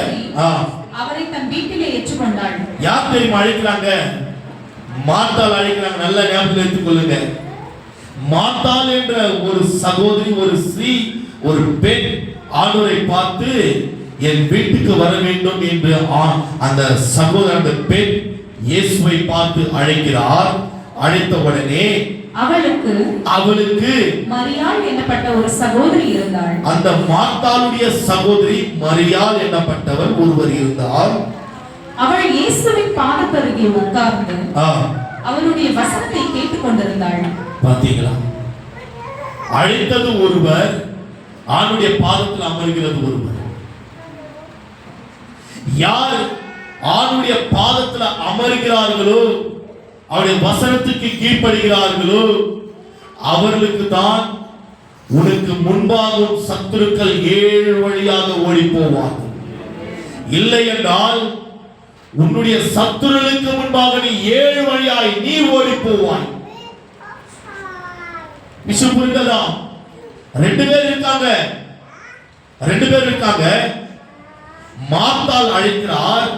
அவரை தன் வீட்டிலே ஏற்றுக்கொண்டாள். யார் தெரியுமா அழைக்கிறாங்க? மார்த்தாள் அழைக்கிறாங்க. நல்ல ஞாபகம் வைத்துக் கொள்ளுங்க. மார்த்தாள் என்ற ஒரு சகோதரி, ஒரு ஸ்ரீ, ஒரு பெண் ஆண்டவரை பார்த்து என் வீட்டுக்கு வர வேண்டும் என்று அந்த சகோதரர், அந்த பெண் இயேசுவை பார்த்து அழைக்கிறார். அழைத்த உடனே அவளுக்கு மரியாள் என்னப்பட்ட ஒரு சகோதரி இருந்தாள். அந்த மார்த்தாளுடைய சகோதரி மரியாள் என்னப்பட்டவர் ஒருவர் இருந்தார். அவள் இயேசுவின் பாதத்தருகே உட்கார்ந்து அவருடைய வசனத்தை கேட்டுக் கொண்டிருந்தாள். பாத்தீங்களா? அழைத்தது ஒருவர், ஆணுடைய பாதத்தில் அமர்கிறது ஒருவர். யார் ஆணுடைய பாதத்தில் அமர்கிறார்களோ, அவருடைய வசனத்துக்கு கீழ்ப்படுகிறார்களோ, அவர்களுக்கு தான் உனக்கு முன்பாகும் சத்துருக்கள் 7 வழியாக ஓடி போவார்கள். இல்லை என்றால் உன்னுடைய சத்துருக்களுக்கு முன்பாக நீ 7 வழியாய் நீ ஓடி போவாய். விஷயம் புரிந்ததா? ரெண்டு பேர் இருக்காங்க. மார்த்தாள் அழைக்கிறார்.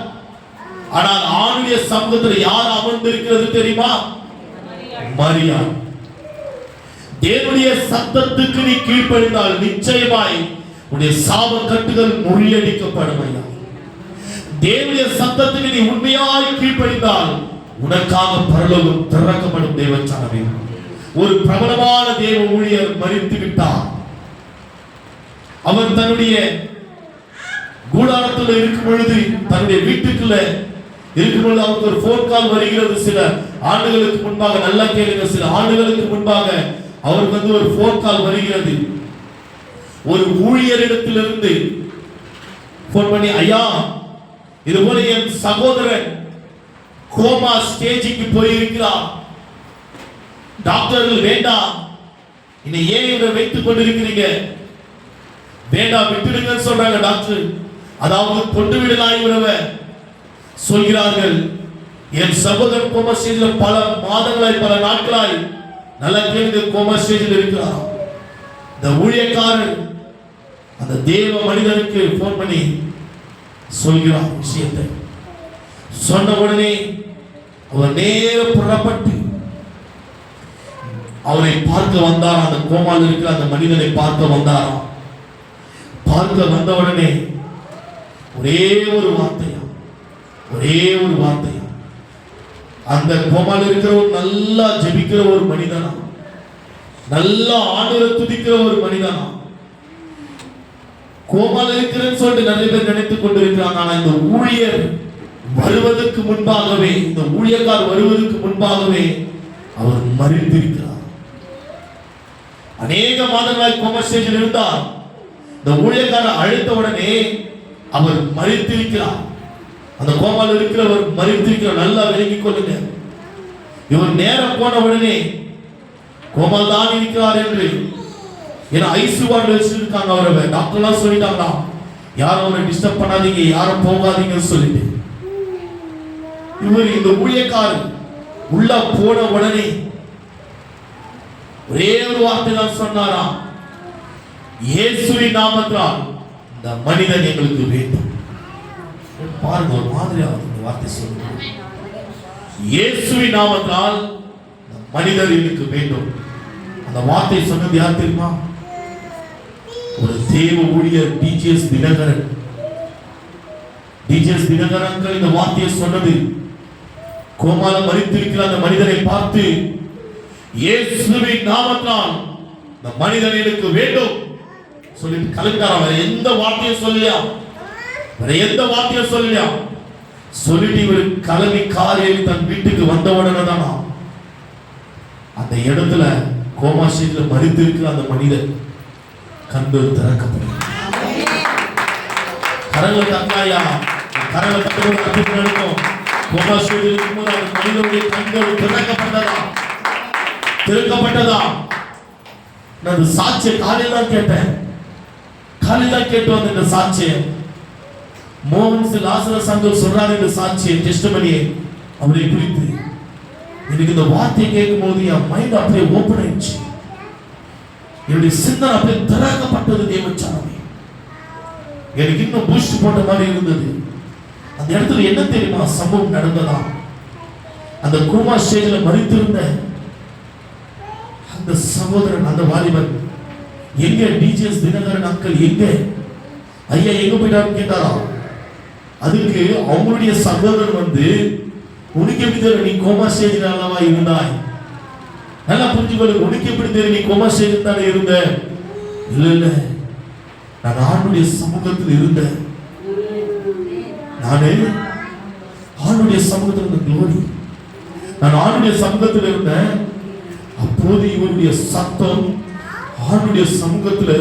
ஆனால் ஆணுடைய சமூகத்தில் யார் அமர்ந்திருக்கிறது தெரியுமா? மரியாள். தேவனுடைய சத்தத்துக்கு நீ கீழ்ப்படிந்தால் நிச்சயமாய் உன்னுடைய சாப கட்டுகள் முறியடிக்கப்படும். ஐயா, தேவனுடைய சத்தத்துக்கு நீ உண்மையாய் கீழ்ப்படிந்தால் உனக்காக பரலோகம் திறக்கப்படும். தேவச்சானவே, ஒரு பிரபலமான தேவ ஊழியர் மரித்து விட்டார். அவர் தன்னுடைய கூடாரத்தில் இருக்கும் பொழுது, தன்னுடைய வீட்டுக்குள்ள இருக்கும் பொழுது அவருக்கு ஒரு போன் கால் வருகிறது. சில ஆண்டுகளுக்கு முன்பாக, நல்லா கேளுங்க, சில ஆண்டுகளுக்கு முன்பாக அவருக்கு ஒரு போன் கால் வருகிறது. ஒரு ஊழியரிடத்திலிருந்து போன் பண்ணி, ஐயா இது போல என் சகோதரன் கோமா ஸ்டேஜுக்கு போயிருக்கிறார், டாக்டர்கள் வேண்டாம், இனி ஏன் இவரை வைத்துக் கொண்டிருக்கிறீங்க, வேண்டாம் விட்டுடுங்கன்னு சொல்றாங்க டாக்டர். அதாவது கொண்டு விடலாம் இவரவ சொல்கிறார்கள். என் சகோதரன் கோமா ஸ்டேஜில் பல மாதங்களாய் பல நாட்களாய் நல்ல கேள்வி கோமா ஸ்டேஜில் இருக்கிறார். இந்த ஊழியக்காரன் அந்த தேவ மனிதனுக்கு போன் பண்ணி சொல்கிறார் விஷயத்தை. சொன்ன உடனே அவர் நேர புறப்பட்டு அவரை பார்க்க வந்தார். அந்த கோமாவில் இருக்கிற அந்த மனிதனை பார்க்க வந்தாராம். பார்க்க வந்த உடனே ஒரே ஒரு வார்த்தையா, ஒரே ஒரு வார்த்தையா, அந்த கோமாவில் இருக்கிற ஒரு நல்லா ஜெபிக்கிற ஒரு மனிதனா, நல்லா ஆண்டவரை துதிக்கிற ஒரு மனிதனா, கோமாவில் இருக்கிறேன்னு சொல்லிட்டு நிறைய பேர் நினைத்துக் கொண்டிருக்கிறாங்க. ஆனா இந்த ஊழியர் வருவதற்கு முன்பாகவே, இந்த ஊழியக்கார் வருவதற்கு முன்பாகவே அவர் மறித்திருக்கிறார். அநேக மாதங்களாய் கோமா ஸ்டேஜில் இருந்தார். இந்த ஊழியக்காரர் அழைத்த உடனே அவர் மறித்திருக்கிறார். அந்த கோமாவில் இருக்கிறவர் மறித்திருக்கிறார். நல்லா விளங்கிக் கொள்ளுங்க. இவர் நேரம் போன உடனே கோமால் தான் இருக்கிறார் என்று, ஏன்னா ஐசியூ வார்டில் வச்சிருக்காங்க அவரை. டாக்டர்லாம் சொல்லிட்டாங்களா, யாரும் அவரை டிஸ்டர்ப் பண்ணாதீங்க, யாரும் போகாதீங்கன்னு சொல்லிட்டு. இவர் இந்த ஊழியக்காரர் உள்ள போன உடனே ஒரே ஒரு வார்த்தை தான் சொன்னாராம், இயேசுவின் நாமத்தால் இந்த மனிதன் எங்களுக்கு வேண்டும். பாருங்க, ஒரு மாதிரியாக இந்த வார்த்தை சொல்லுங்க, இயேசுவின் நாமத்தால் இந்த மனிதர் எனக்கு வேண்டும். அந்த வார்த்தை சொன்னது யார் தெரியுமா? ஒரு தேவ ஊழியர் டிஜிஎஸ் தினகரன். டிஜிஎஸ் தினகரன் இந்த வார்த்தையை சொன்னது. கோமால மரித்திருக்கிற அந்த மனிதனை பார்த்து, இயேசுவின் நாமத்தால் இந்த மனிதன் எனக்கு வேண்டும் சொல்லிட்டு கலந்தார். வேற எந்த வார்த்தையும் சொல்லலையா, வேற எந்த வார்த்தையும் சொல்லலையா. சொல்லிட்டு இவர் கிளம்பி காரில் தன் வீட்டுக்கு வந்த உடனே தானா அந்த இடத்துல கோமா ஸ்டேஜில் மரித்திருக்கிற அந்த மனிதன் கண்கள் திறக்கப்படும். கரங்களை தந்தாயா, கரங்களை தட்டுவது அற்புதம் நடக்கும். கோமா ஸ்டேஜில் இருக்கும்போது அந்த மனிதனுடைய கண்கள் திறக்கப்பட்டதா, திறக்கப்பட்டதா. நான் சாட்சியை காலையில் தான் கேட்டேன், காலையில் தான் கேட்டு வந்த இந்த சாட்சியை மோகன் லாசரஸ் அங்கிள் சொல்றாரு. இந்த சாட்சியை டெஸ்டிமனியை அவரை குறித்து எனக்கு இந்த வார்த்தையை கேட்கும் போது என் மைண்ட் அப்படியே ஓபன் ஆயிடுச்சு. என்னுடைய சிந்தனை அப்படியே திறக்கப்பட்டது. தேவச்சாமி எனக்கு இன்னும் பூஸ்ட் போட்ட மாதிரி இருந்தது. அந்த இடத்துல என்ன தெரியுமா சம்பவம் நடந்ததா? அந்த கோமா ஸ்டேஜ்ல மரித்திருந்த அந்த சகோதரன், அந்த வாலிபன் எங்க, டிஜிஎஸ் தினகரன் அங்கிள் எங்க, ஐயா எங்க போயிட்டாருன்னு கேட்டாரா? அதுக்கு அவங்களுடைய சகோதரன் வந்து, உனக்கு எப்படி தெரியும் நீ கோமா ஸ்டேஜில் அல்லவா இருந்தாய்? நல்லா புரிஞ்சுக்கொள்ள, உனக்கு எப்படி தெரியும் நீ கோமா ஸ்டேஜில் தானே இருந்த? இல்ல இல்ல, நான் ஆண்டுடைய சமூகத்தில் இருந்தேன். நானே ஆண்டுடைய சமூகத்தில் இருந்த குளோரி, நான் ஆண்டுடைய சமூகத்தில் இருந்தேன். அப்போது இவருடைய சத்தம் ஆண்டுடைய சமூகத்தில்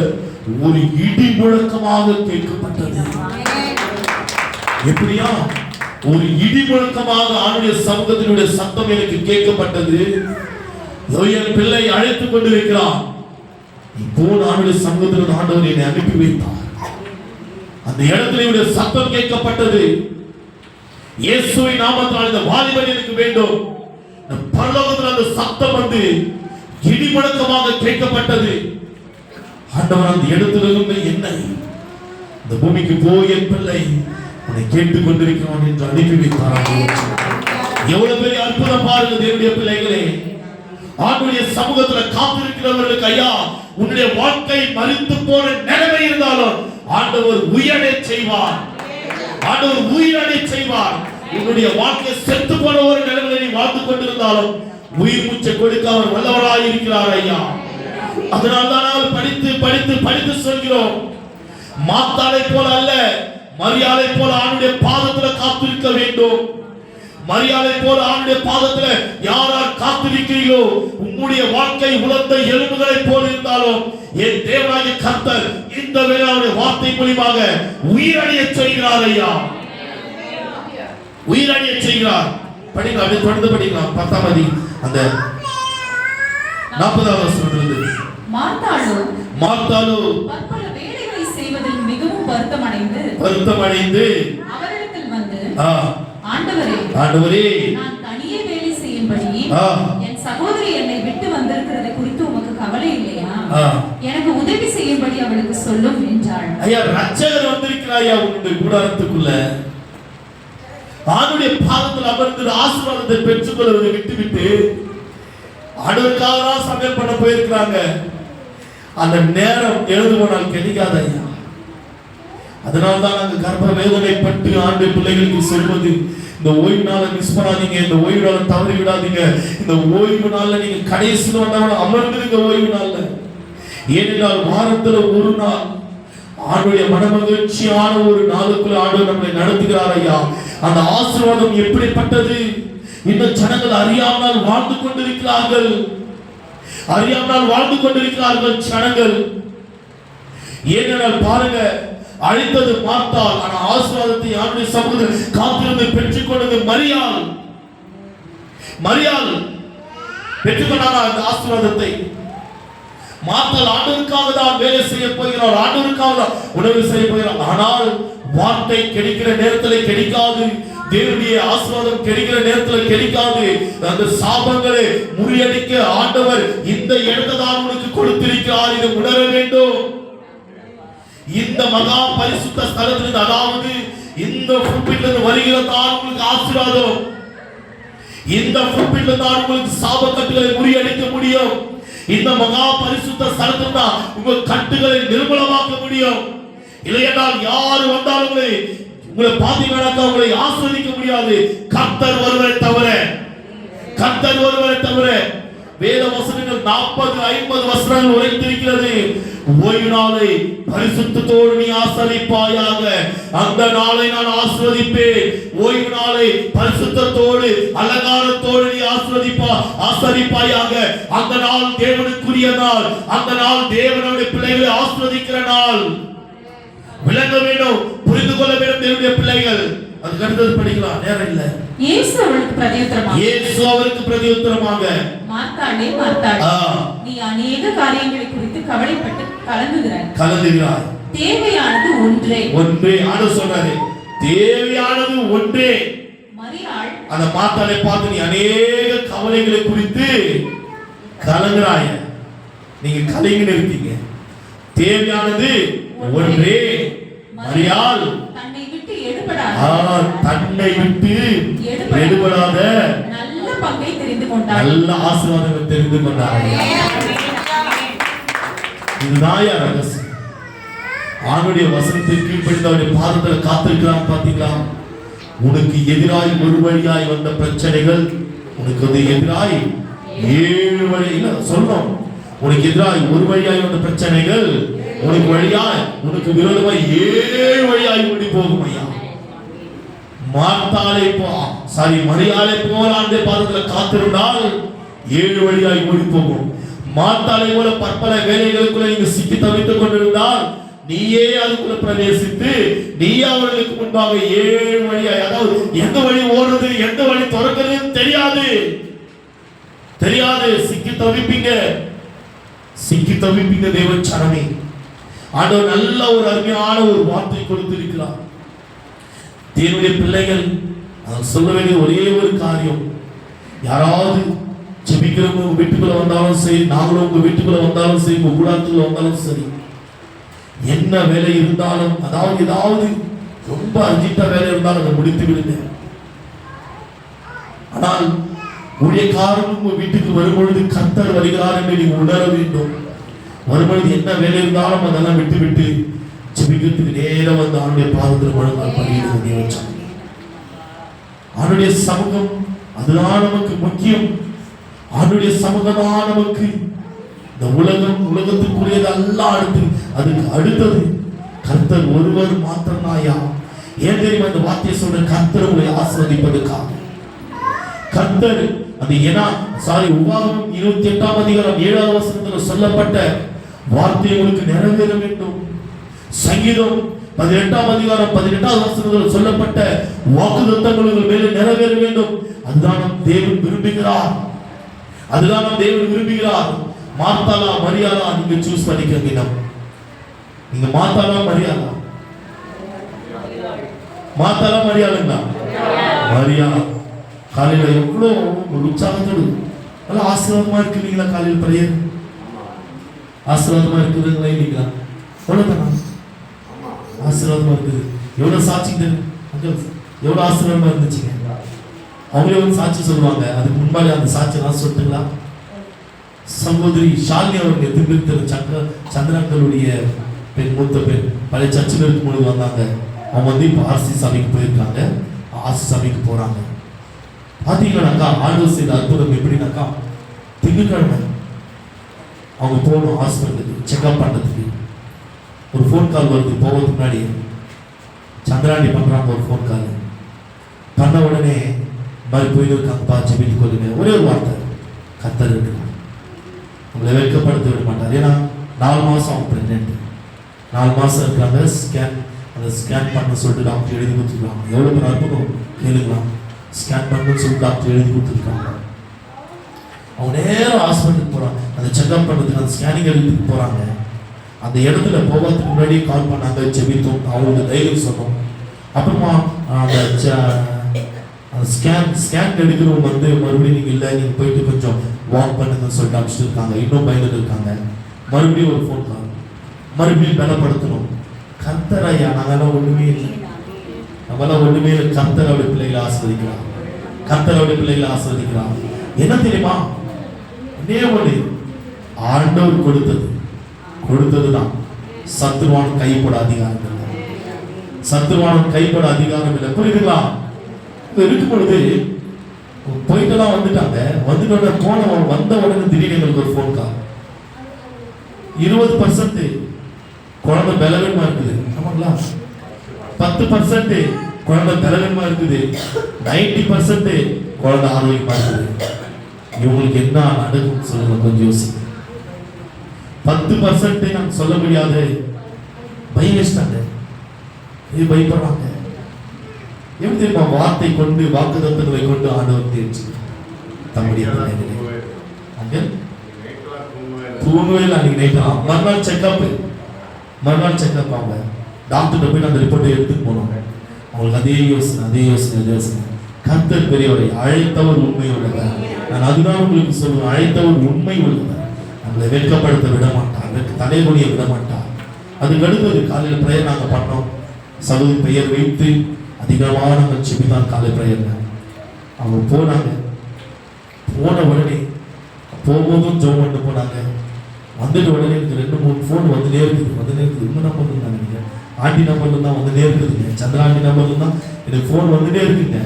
ஒரு இடி முழக்கமாக கேட்கப்பட்டது. எப்படியா? ஒரு இடி முழக்கமாக ஆண்டுடைய சமூகத்தினுடைய சத்தம் எனக்கு கேட்கப்பட்டது. என் பிள்ளை அழைத்துக் கொண்டிருக்கிறான். இப்போ ஆண்டுடைய சமூகத்தில் ஆண்டவர் என்னை அனுப்பி வைத்தார். அந்த இடத்துல இவருடைய சத்தம் கேட்கப்பட்டது. இயேசுவின் நாமத்தால் இந்த வாலிபன் எனக்கு வேண்டும். பரலோகத்தில் அந்த சத்தம் வந்து இடி முழக்கமாக கேட்கப்பட்டது. ஆண்டவர் அந்த இடத்திலிருந்து என்னை இந்த பூமிக்கு போய் என் பிள்ளை உன்னை கேட்டுக் கொண்டிருக்கிறான் என்று அனுப்பி வைத்தார். எவ்வளவு பெரிய அற்புதம் பாருங்க தேவனுடைய பிள்ளைகளே. ஆண்டுடைய சமூகத்தில் காத்திருக்கிறவர்களுக்கு ஐயா, உன்னுடைய வாழ்க்கை மரித்து போன நிலைமை இருந்தாலும் ஆண்டவர் உயிரடை செய்வார். ஆண்டவர் உயிரடை செய்வார். உன்னுடைய வாழ்க்கை செத்து போன ஒரு நிலைமையில் நீ வாழ்ந்து கொண்டிருந்தாலும் உயிர் மூச்சை கொடுக்க அவர் வல்லவராய் இருக்கிறார் ஐயா. அதனால்தான் படித்து படித்து படித்து சொல்கிறோம், மாத்தாளை போல அல்ல, மரியாதை போல ஆண்டுடைய பாதத்தில் காத்திருக்க வேண்டும். மரியாதை போல ஆண்டுடைய பாதத்துல யாரார் காத்திருக்கிறீர்களோ, உம்முடைய வாழ்க்கை உலர்ந்த எலும்புகளை போல இருந்தாலும் என் தேவனாகிய கர்த்தர் இந்த வேளையுடைய வார்த்தை மூலமாக உயிரடைய செய்கிறார். ஐயா, உயிரடைய செய்கிறார். படிக்கலாம், அப்படியே தொடர்ந்து படிக்கலாம். 10ஆம் அதிகாரம் அந்த 40ஆவது வசனத்திலிருந்து. மார்த்தாளோ பற்பல வேலைகளை செய்வதில் மிகவும் வருத்தமடைந்து அவரிடத்தில் வந்து, ஆண்டவரே, நான் தனியே வேலை செய்யும்படி என் சகோதரி என்னை விட்டு வந்திருக்கிறதை குறித்து உமக்கு கவலை இல்லையா? எனக்கு உதவி செய்யும்படி அவளுக்கு சொல்லும் என்றாள். ஐயா, ரட்சகர் வந்திருக்கிறாயா உன்னுடைய கூடாரத்துக்குள்ள. ஆண்டுடைய பாதத்தில் அமர்ந்து ஆசீர்வாதத்தை பெற்றுக்கொள்வதை விட்டுவிட்டு ஆண்டவருக்காக தான் சமையல் பண்ண போயிருக்கிறாங்க. அந்த நேரம் எழுது போனால் கிடைக்காத ஐயா. அதனால்தான் நாங்கள் கர்ப்ப வேதனைப்பட்டு ஆண்டு பிள்ளைகளுக்கு சொல்வது, இந்த ஓய்வு நாளை மிஸ் பண்ணாதீங்க, இந்த ஓய்வு நாளை தவறி விடாதீங்க. இந்த ஓய்வு நாள்ல நீங்க கடைசியில் வந்தவங்க அமர்ந்துருங்க ஓய்வு நாள்ல. ஏனென்றால் வாரத்துல ஒரு நாள் ஆண்டுடைய மனமகிழ்ச்சியான ஒரு நாளுக்குள்ள ஆண்டு நம்மளை நடத்துகிறார் ஐயா. அந்த ஆசீர்வாதம் எப்படிப்பட்டது இந்த ஜனங்கள் அறியாமல் வாழ்ந்து கொண்டிருக்கிறார்கள். ஜனங்கள். ஏனென்றால் பாருங்க, அழைத்தது மார்த்தாள், ஆனா ஆசீர்வாதத்தை யாருடைய சமூகத்தில் காத்திருந்து பெற்றுக்கொண்டது மரியாள் பெற்றுக்கொண்டார். அந்த ஆசீர்வாதத்தை மார்த்தாள் ஆண்டவருக்காக தான் வேலை செய்ய போகிறார், ஆண்டவருக்காக தான் உணவு செய்ய போகிறார். ஆனால் வார்த்தை கிடைக்கிற நேரத்தில் கிடைக்காது, தேவனுடைய ஆசீர்வாதம் கிடைக்கிற நேரத்தில் கிடைக்காது. அந்த சாபங்களை முறியடிக்க ஆண்டவர் இந்த இடத்தை தான் உனக்கு கொடுத்திருக்கிறார். இதை உணர வேண்டும். இந்த மகா பரிசுத்த ஸ்தலத்திலிருந்து, அதாவது இந்த புல்பிட்டிலிருந்து வருகிற தான் உங்களுக்கு ஆசீர்வாதம். இந்த புல்பிட்டிலிருந்து தான் உங்களுக்கு சாபக்கட்டுகளை முறியடிக்க முடியும். இந்த மகா பரிசுத்த ஸ்தலத்தில் தான் உங்கள் கட்டுகளை நிர்மூலமாக்க முடியும். இல்லையென்றால் யாரு வந்தாலும் உங்களை பாத்தீங்கன்னாக்கா உங்களை ஆஸ்வதிக்க முடியாது. கர்த்தர் ஒருவரை தவிர. வேத வசனங்கள் 40-50 வசனங்கள் உரைத்திருக்கிறது. ஓய்வு நாளை பரிசுத்தத்தோடு நீ ஆசரிப்பாயாக. அந்த நாளை நான் ஆஸ்வதிப்பேன். ஓய்வு நாளை பரிசுத்தத்தோடு அலங்காரத்தோடு நீ ஆசரிப்பாயாக. அந்த நாள் தேவனுக்குரிய நாள். அந்த நாள் தேவனுடைய பிள்ளைகளை ஆஸ்வதிக்கிற நாள். விளங்க வேண்டும், புரிந்து கொள்ள வேண்டும் தேவனுடைய பிள்ளைகள். அதுக்கு அடுத்தது படிக்கலாம், நேரம் இல்லை. இயேசு அவருக்கு பிரதியுத்தரமாக, மார்த்தாளே, நீ அநேக காரியங்களை குறித்து கவலைப்பட்டு கலங்குகிறாய். தேவையானது ஒன்றே. ஆண்டவர் சொல்றாரு, தேவையானது ஒன்றே. மரியாள் அந்த மார்த்தாளை பார்த்து, நீ அநேக கவலைகளை குறித்து கலங்குறாய். நீங்க கலங்கி இருக்கீங்க. தேவையானது ஒன்றே. மரியாள் தன்னை விட்டு எடுபடாத நல்ல பங்கை தெரிந்து கொண்டாள். நல்ல ஆசீர்வாதத்தை தெரிந்து கொண்டாள். இதுதான் ரகசியம். ஆண்டுடைய வசனத்திற்கு கீழ்ப்படிந்து அவருடைய பாதத்தில் காத்திருக்கிறான். பாத்தீங்களா, உனக்கு எதிராய் ஒரு வழியாய் வந்த பிரச்சனைகள் உனக்கு எதிராய் 7 வழியில சொல்லணும். உனக்கு எதிராய் ஒரு வழியாய் வந்த பிரச்சனைகள் உனக்கு வழியாய், உனக்கு விரோதமாய் 7 வழியாய் ஓடி போகும் ஐயா. மரியாதை போல ஆண்டே பாதத்தில் காத்திருந்தால் 7 வழியாய் ஓடி போகும். மார்த்தாளை போல பற்பல வேலைகளுக்குள்ள நீங்க சிக்கி தவித்துக் கொண்டிருந்தால் நீயே அதுக்குள்ள பிரவேசித்து நீயே அவர்களுக்கு முன்பாக 7 வழியாய், அதாவது எந்த வழி ஓடுறது எந்த வழி திறக்கிறதுன்னு தெரியாது. சிக்கி தவிப்பீங்க தேவ சனமே. ஆண்டவர் நல்ல ஒரு அருமையான ஒரு வார்த்தை கொடுத்திருக்கிறார். தேவனுடைய பிள்ளைகள் சொல்ல வேண்டிய ஒரே ஒரு காரியம், யாராவது ஜெபிக்கிறவங்க உங்க வீட்டுக்குள்ள வந்தாலும் சரி, நாங்களும் உங்க வீட்டுக்குள்ள வந்தாலும் சரி, உங்க கூடாரத்துக்குள்ள வந்தாலும் சரி, என்ன வேலை இருந்தாலும், அதாவது ஏதாவது ரொம்ப அர்ஜென்ட்டா வேலை இருந்தாலும் அதை முடித்து விடுங்க. ஆனால் ஊழியக்காரன் உங்க வீட்டுக்கு வரும்பொழுது கர்த்தர் வருகிறார் என்று நீங்க உணர வேண்டும். வரும்பொழுது என்ன வேலை இருந்தாலும் அதெல்லாம் விட்டு ஜெபிக்கிறதுக்கு நேரம் வந்து ஆண்டுடைய பாதத்தில் முழங்கால் படியிடுவது. ஆண்டுடைய சமூகம் அதுதான் நமக்கு முக்கியம். ஆண்டுடைய சமூகம் தான் நமக்கு இந்த உலகத்துக்குரியது அல்ல. அதுக்கு அடுத்தது கர்த்தர் ஒருவர் மாத்திரம்தாயா. ஏன் தெரியுமா இந்த வார்த்தையை சொல்ற? கர்த்தர் உங்களை ஆசீர்வதிப்பதற்காக. கர்த்தர் அந்த உபாகமம் 28ஆம் அதிகாரம் 7வது வசனத்தில் சொல்லப்பட்ட வார்த்தை உங்களுக்கு நிறைவேற வேண்டும். சங்கீதம் 18ஆம் அதிகாரம் 18வது வசனத்தில் சொல்லப்பட்ட வாக்குத்தத்தங்கள் உங்கள் மேலே நிறைவேற வேண்டும். அதுதான் நம் தேவன் விரும்புகிறார். அதுதான் நம் தேவன் விரும்புகிறார். மார்த்தாளா மரியாளா நீங்க சூஸ் பண்ணிக்கங்க. நீங்க மார்த்தாளா மரியாளா? மார்த்தாளா மரியாளுங்களா? மரியாளா. காலையில எவ்வளோ ஒரு உற்சாகத்தோடு நல்ல ஆசீர்வாதமா இருக்கிறீங்களா? காலையில் பிரேயர் ஆசீர்வாதமா இருக்குதுங்களா இல்லைங்களா? அவ்வளவுதானா? ஆசீர்வாதமா இருக்குது. எவ்வளவு சாட்சிங்க எவ்வளவு ஆசீர்வாதமா இருந்துச்சுங்க. அவங்களே வந்து சாட்சி சொல்லுவாங்க. அதுக்கு முன்பாடி அந்த சாட்சி நான் சொல்லட்டுங்களா? சகோதரி ஷாலினி அவர்கள் திருப்பி சந்திரங்களுடைய பெண், மூத்த பெண், பழைய சர்ச்சில் இருக்கும்போது வந்தாங்க. அவங்க வந்து இப்போ ஆர்சி சபைக்கு போயிருக்காங்க. ஆர்சி சபைக்கு போறாங்க. பார்த்தீங்கன்னாக்கா ஆண்டவர் செய்த அற்புதம் எப்படின்னாக்கா, திங்கட்கிழமை அவங்க போகணும் ஹாஸ்பிட்டலுக்கு செக்அப் பண்ணுறதுக்கு. ஒரு ஃபோன் கால் வருது. போகிறதுக்கு முன்னாடி சந்திராண்டி பண்ணுறாங்க ஒரு ஃபோன் கால். பண்ண உடனே மாதிரி போயிருக்காங்கப்பா ஜெபித்து கொள்ளுங்க. ஒரே ஒரு வார்த்தை, கர்த்தர் இருக்கிறார், உங்களை வெட்கப்படுத்த விட மாட்டார். ஏன்னா 4 மாதம் அவங்க ப்ரெக்னென்ட், 4 மாதம் இருக்கிறாங்க. அந்த ஸ்கேன் பண்ண சொல்லிட்டு டாக்டர் எழுதி கொடுத்துருக்காங்க. எவ்வளோ பேர் அற்புதம் கேளுங்களாம். ஸ்கேன் பண்ணணும்னு சொல்லிட்டு டாக்டர் எழுதி கொடுத்துருக்காங்க. அவங்க நேரம் ஹாஸ்பிட்டலுக்கு போகிறாங்க. அந்த செக்அப் பண்ணுறதுக்கு அந்த ஸ்கேனிங் எடுத்துட்டு போகிறாங்க. அந்த இடத்துல போகிறதுக்கு முன்னாடி கால் பண்ணாங்க, ஜெபித்தோம், அவங்களுக்கு தைரியம் சொன்னோம். அப்புறமா அந்த ஸ்கேன் எடுக்கிறவங்க வந்து மறுபடியும் நீங்கள் இல்லை, நீங்கள் போயிட்டு கொஞ்சம் வாக் பண்ணுங்கன்னு சொல்லிட்டு அனுப்பிச்சிட்டு இருக்காங்க. இன்னும் பயந்துட்டு இருக்காங்க. மறுபடியும் ஒரு ஃபோன் கால், மறுபடியும் பலப்படுத்தணும். கர்த்தர் ஐயா நாங்கெல்லாம் ஒன்றுமே இல்லை, நம்மளாம் ஒன்றுமே இல்லை. கர்த்தர் அவருடைய பிள்ளைகளை ஆஸ்வதிக்கிறார். கர்த்தர் அவருடைய பிள்ளைகளை ஆஸ்வதிக்கிறார். என்ன தெரியுமா? ஒன்று ஆண்டவர் கொடுத்ததுதான். சத்துருவான கைப்பட அதிகாரம் இல்லை. சத்துருவான கைப்பட அதிகாரம் இல்லை. புரியுதுங்களா? இருக்கும் பொழுது போயிட்டுலாம் வந்துட்டாங்க. வந்துட்டு போன வந்த உடனே திடீர்னு எங்களுக்கு ஒரு ஃபோன் கால். 20% குழந்தை பலவீனமா இருக்குது. ஆமாங்களா? 10% குழந்தை பலவீனமா இருக்குது. 90% குழந்தை ஆரோக்கியமா இருக்குது. இவங்களுக்கு என்ன நடக்கும் சொல்லுங்க, கொஞ்சம் யோசிங்க. 10% நாங்கள் சொல்ல முடியாது. பயம் வச்சிட்டாங்க. இது பயப்படுறாங்க. எப்படி தெரியுமா? வார்த்தை கொண்டு வாக்குத்தத்தங்களை கொண்டு ஆண்டவர் தேர்ச்சி தம்முடைய அங்கே தூங்கவே இல்லை. அன்னைக்கு நைட்டு மறுநாள் செக்அப் அவங்க டாக்டர்கிட்ட போய் அந்த ரிப்போர்ட்டை எடுத்துட்டு போனோம். அவங்களுக்கு அதே யோசனை. கர்த்தர் பெரியவரை அழைத்தவர் உண்மை உள்ளவர். நான் அதுதான் உங்களுக்கு சொல்லுவேன், அழைத்தவர் உண்மை உள்ளவர். நம்மளை வெட்கப்படுத்த விட மாட்டார், தலைமுடியை விட மாட்டார். அதுக்கு அடுத்தது காலையில் பிரேயர் நாங்கள் பண்ணோம். சகோதரி பெயர் வைத்து அதிகமாக நாங்கள் செபிதான் காலை பிரேயர்ல. அவங்க போனாங்க. போன உடனே போகும்போதும் ஜோம் பண்ணி போனாங்க. வந்துட்டு உடனே எனக்கு 2-3 ஃபோன் வந்துட்டே இருக்குது. இன்னும் நம்பர் தான் நினைக்கிறேன், ஆண்டி நம்பர்ல தான் வந்துட்டே இருக்குதுங்க. சந்திராண்டி நம்பர்ல தான் எனக்கு ஃபோன் வந்துட்டே இருக்குங்க.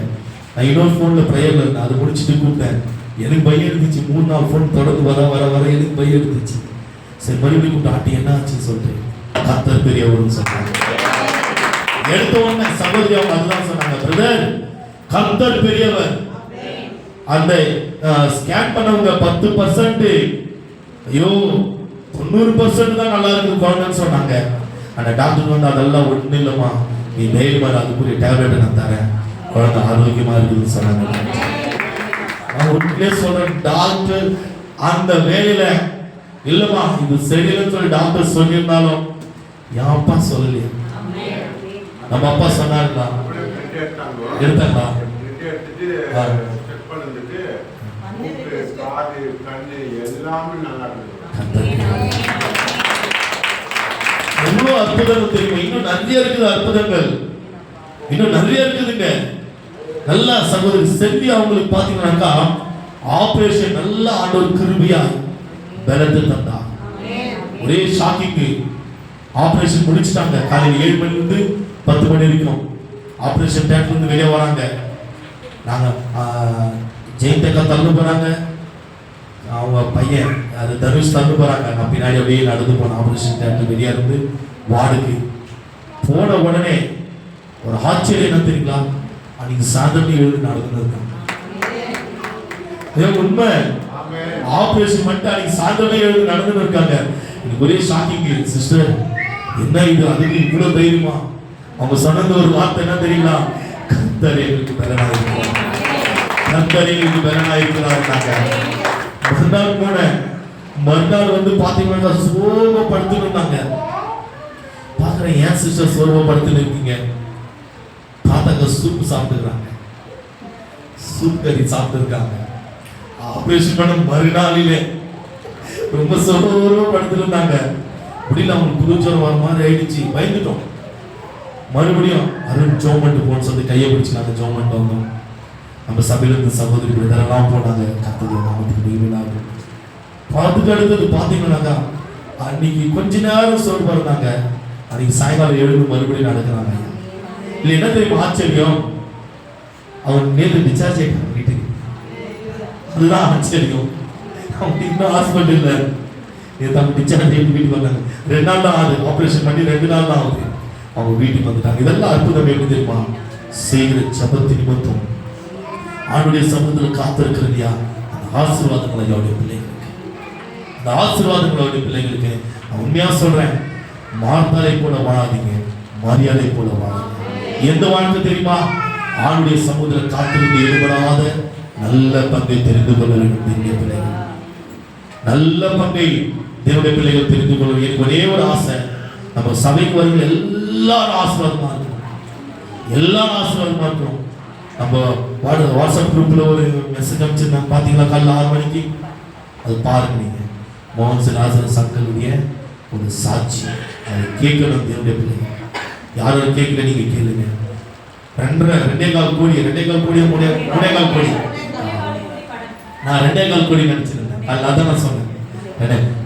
நான் இன்னொரு ஃபோனில் ப்ரேயரில் இருந்தேன். அதை முடிச்சுட்டு கூப்பிட்டேன். எனக்கு பையன் இருந்துச்சு. 3-4 ஃபோன் தொடர்ந்து வர எனக்கு பையன் இருந்துச்சு. சரி மறுபடியும் கூப்பிட்டு ஆண்டி என்ன ஆச்சுன்னு சொல்லிட்டு கர்த்தர் பெரியவர்னு சொன்னாங்க. எடுத்த உடனே சகோதரி அவங்க அதுதான் சொன்னாங்க, பிரதர் கர்த்தர் பெரியவர். அந்த ஸ்கேன் பண்ணவங்க 10%, ஐயோ 90% தான் நல்லா இருக்கு குழந்தைன்னு சொன்னாங்க. அந்த டாக்டர் வந்து அதெல்லாம் ஒன்றும் இல்லைம்மா, நீ தைரியமா அதுக்குரிய டேப்லெட்டை நான் தரேன், குழந்தை ஆரோக்கியமா இருக்குதுன்னு சொன்னாங்க. நான் உண்மையிலே சொல்றேன், டாக்டர் அந்த வேலையில இல்லம்மா இது சரியில்லைன்னு சொல்லி டாக்டர் சொல்லியிருந்தாலும் என் அப்பா சொல்லலையே. நம்ம அப்பா சொன்னாருங்களா? எடுத்தாங்களா? எவ்வளவு அற்புதங்கள் தெரியும். இன்னும் நிறைய இருக்குது அற்புதங்கள், இன்னும் நிறைய இருக்குதுங்க. நல்லா சகோதரி செல்வி அவங்களுக்கு பாத்தீங்கன்னாக்கா ஆபரேஷன் நல்லா ஆண்டவர் கிருபையாய் பலத்தை தந்தா. ஒரே ஷாக்கிங்கு, ஆபரேஷன் முடிச்சிட்டாங்க. காலையில் 7 மணிலிருந்து 10 மணி வரைக்கும் ஆபரேஷன் தியேட்டர்ல இருந்து வெளியே வராங்க. நாங்க ஜெயந்தக்கா தள்ளு போறாங்க, அவங்க பையன் அது தனுஷ் தள்ளு போறாங்க. நான் பின்னாடி அப்படியே நடந்து போனேன். ஆபரேஷன் தியேட்டர் வெளியே இருந்து வார்டுக்கு போன உடனே ஒரு ஆச்சரியம் என்ன தெரியுங்களா? அன்னைக்கு சாயந்தரம் எழுந்து நடந்துன்னு இருக்காங்க. உண்மை. ஆபரேஷன் மட்டும் அன்னைக்கு சாயந்தரமே எழுந்து நடந்துட்டு இருக்காங்க. எனக்கு ஒரே ஷாக்கிங் சிஸ்டர், என்ன இது அதுக்கு இவ்வளவு தைரியமா? அவங்க சொன்னது ஒரு வார்த்தை என்ன தெரியுங்களா? கர்த்தர் எங்களுக்கு பலனாக இருக்கிறார், கர்த்தர் எங்களுக்கு பலனாக இருக்கிறார். மறுநாள் போன மறுநாள் வந்து பாத்தீங்கன்னா சோகப்படுத்திட்டு இருந்தாங்க. பாக்குறேன், ஏன் சிஸ்டர் சோகப்படுத்திட்டு இருக்கீங்க? பார்த்தாங்க சூப் சாப்பிட்டுருக்காங்க, சூப் கறி சாப்பிட்டுருக்காங்க. ஆபரேஷன் பண்ண மறுநாளிலே ரொம்ப சோகப்படுத்திட்டு இருந்தாங்க. முடியல, அவங்களுக்கு புதுச்சோரம் வர மாதிரி ஆயிடுச்சு, பயந்துட்டோம். மறுபடியும் அருண் ஜோமெண்ட் போன்னு சொல்லி கையை பிடிச்சு நாங்கள் ஜோமெண்ட் வந்தோம். நம்ம சபையிலிருந்து சகோதரி பிரதரெல்லாம் போனாங்க. கர்த்தருடைய நாமத்துக்கு மகிமையாக. அதுக்கு அடுத்தது பார்த்தீங்கன்னாக்கா அன்னைக்கு கொஞ்ச நேரம் சொல்ல இருந்தாங்க, அன்னைக்கு சாயங்காலம் எழுந்து மறுபடியும் நடக்கிறாங்க. இல்லை என்ன தெரியுமா ஆச்சரியம்? அவன் நேற்று டிஸ்சார்ஜ் ஆயிட்டாங்க வீட்டுக்கு. அதுதான் ஆச்சரியம். அவங்க இன்னும் ஹாஸ்பிட்டல் இல்லை, நேற்று அவங்க டிஸ்சார்ஜ் ஆகிட்டு வீட்டுக்கு வந்தாங்க. 2 நாள் தான் ஆகுது, ஆப்ரேஷன் பண்ணி 2 நாள் தான் ஆகுது, அவங்க வீட்டுக்கு வந்துட்டாங்க. இதெல்லாம் அற்புதம். எப்படி தெரியுமா? செய்கிற ஜபத்தின் நிமித்தம் ஆண்டுடைய சமூகத்தில் காத்திருக்கிற இல்லையா, அந்த ஆசீர்வாதங்களை அவருடைய பிள்ளைகளுக்கு, அந்த ஆசீர்வாதங்களை அவருடைய பிள்ளைகளுக்கு. நான் உண்மையா சொல்றேன், மார்த்தாலை போல வாழாதீங்க, மரியாதை போல வாழாதீங்க. எந்த வாழ்க்கை தெரியுமா? ஆண்டுடைய சமூகத்தில் காத்திருந்து ஈடுபடாத நல்ல பங்கை தெரிந்து கொள்ள வேண்டும். தேவனுடைய பிள்ளைகள் நல்ல பங்கை தேவனுடைய பிள்ளைகள் தெரிந்து கொள்ள. எனக்கு ஒரே ஒரு ஆசை, நம்ம சபைக்கு வருகிற எல்லாரும் ஆசீர்வாதமா இருக்கணும், எல்லாரும் ஆசீர்வாதமா இருக்கணும். நம்ம வாட்ஸ்அப் குரூப்ல ஒரு மெசேஜ் அனுப்பிச்சிருந்தாங்க பாத்தீங்களா? காலைல 6 மணிக்கு அது பாருங்க. நீங்க மோகன் சிலாசன் சங்கருடைய ஒரு சாட்சி, அதை கேட்கணும் தேவனுடைய பிள்ளைங்க. யாரும் கேட்கல, நீங்க கேளுங்க. 2.25 கோடி 2.25 கோடி 3.25 கோடி நான் 2.25 கோடி நினைச்சிருந்தேன். அதான் நான் சொன்னேன்.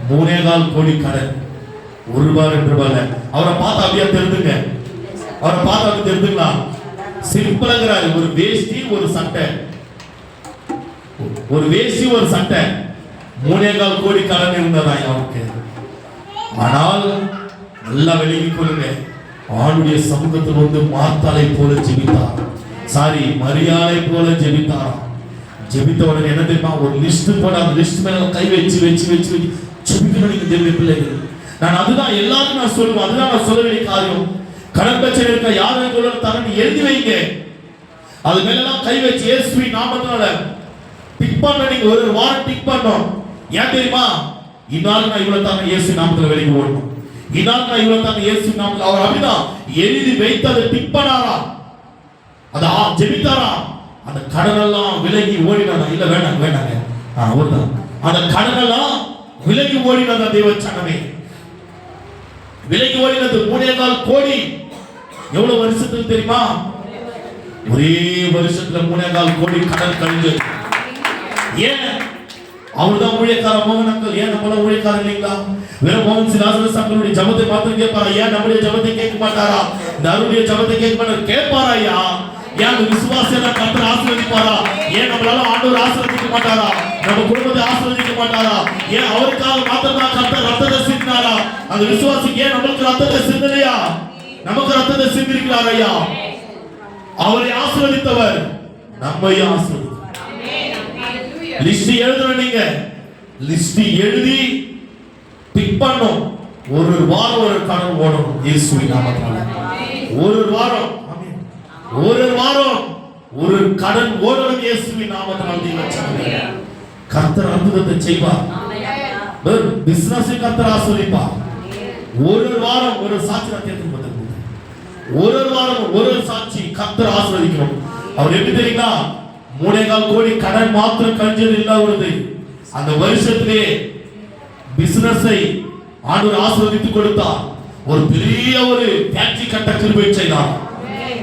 3.25 கோடி கடன், 1 ரூபாய் 2 ரூபாய். அவரை பார்த்து அப்படியே தெரிஞ்சுங்க, அவரை பார்த்து அப்படி தெரிஞ்சுக்கலாம். சிம்பிளாகிறாரு, ஒரு வேஷ்டி ஒரு சட்டை, ஒரு வேஷ்டி ஒரு சட்டை, 3.25 கோடி கடன் இருந்ததா அவருக்கு. ஆனால் நல்லா விலகிக் கொள்ளுங்க, ஆண்டுடைய சமூகத்தில் வந்து மார்த்தாளை போல ஜெபித்தார், மரியாதை போல ஜெபித்தார். ஜெபித்த உடனே என்ன தெரியுமா? ஒரு லிஸ்ட் போட, அந்த லிஸ்ட் மேல கை வச்சு வச்சு வச்சு வச்சு ஜெபிக்கணும் நீங்க தேவனுடைய பிள்ளைகள். நான் அதுதான் எல்லாரும் நான் சொல்லுவேன், அதுதான் நான் சொல்ல வேண்டிய காரியம். கடன் பிரச்சனை இருக்க யாரும் தரன்னு எழுதி வைங்க, அது மேலாம் கை வச்சு இயேசுவின் நாமத்தினால டிக் பண்ண. நீங்க ஒரு வாரம் டிக் பண்ணணும். ஏன் தெரியுமா? இந்நாள் நான் இவ்வளவு தாங்க இயேசு நாமத்துல வெளியே ஓடணும், இந்நாள் நான் இவ்வளவு தாங்க இயேசு நாமத்துல. அவர் அப்படிதான் எழுதி வைத்து அதை டிக் பண்ணாரா, அதை ஜெபித்தாரா, அந்த கடனெல்லாம் விலகி ஓடினாங்க. இல்ல வேண்டாங்க வேண்டாங்க, அவர்தான் அந்த கடனெல்லாம் விலகி ஓடினாங்க. தெய்வ சனமே, விலகி ஓடினது 3.25 கோடி. எவ்வளவு வருஷத்துக்கு தெரியுமா? ஒரே வருஷத்துல 3.25 கோடி கடன் கழிஞ்சு. ஏன்? அவர்தான் ஊழியக்கார மோகன் அங்கிள். ஏன் நம்மள ஊழியக்காரர் இல்லைங்களா? வெறும் மோகன் சிலாசன் சங்கருடைய ஜபத்தை மாத்திரம் கேட்பாரா? ஏன் நம்முடைய ஜபத்தை கேட்க மாட்டாரா? இந்த அருடைய ஜபத்தை கேட்க மாட்டார், கேட்பாரா? ஐயா ஏன் விசுவாசியெல்லாம் கர்த்தர் ஆசீர்வதிப்பாரா? ஏன் நம்மளால ஆண்டவர் ஆசீர்வதிக்க மாட்டாரா? நம்ம குடும்பத்தை ஆசீர்வதிக்க மாட்டாரா? ஏன் அவருக்காக மாத்திரம் தான் கர்த்தர் ரத்தத்தை சிந்தினாரா? அந்த விசுவாசிக்கு ஏன் நம்மளுக்கு ரத்தத்தை சிந்தலையா? நமக்கு ரத்தத்தை சிந்திருக்கிறார் ஐயா. அவரை ஆசீர்வதித்தவர் நம்மையும் ஆசீர்வதித்தார். லிஸ்ட் எழுதணும், நீங்க லிஸ்ட் எழுதி பிக் பண்ணணும். ஒரு வாரம் ஒரு கடன் ஓடணும் இயேசுவின் நாமத்தினால. ஒரு வாரம் ஒரு கடன் ஓடணும் இயேசுவின் நாமத்தினால. கர்த்தர் அற்புதத்தை செய்வார். பிசினஸ் கர்த்தர் ஆசீர்வதிப்பார். ஒரு வாரம் ஒரு சாட்சி கேட்கப்பட்டது, ஒரு வாரம் ஒரு சாட்சி கர்த்தர் ஆசீர்வதிக்கணும். அவர் எப்படி தெரியுங்களா? 3.25 கோடி கடன் மாத்திரம் கழிஞ்சது இல்ல அவரது. அந்த வருஷத்திலே பிசினஸை ஆண்டவர் ஆசீர்வதித்து கொடுத்தார். ஒரு பெரிய ஒரு ஃபேக்டரி கட்ட கிருபை செய்தார்.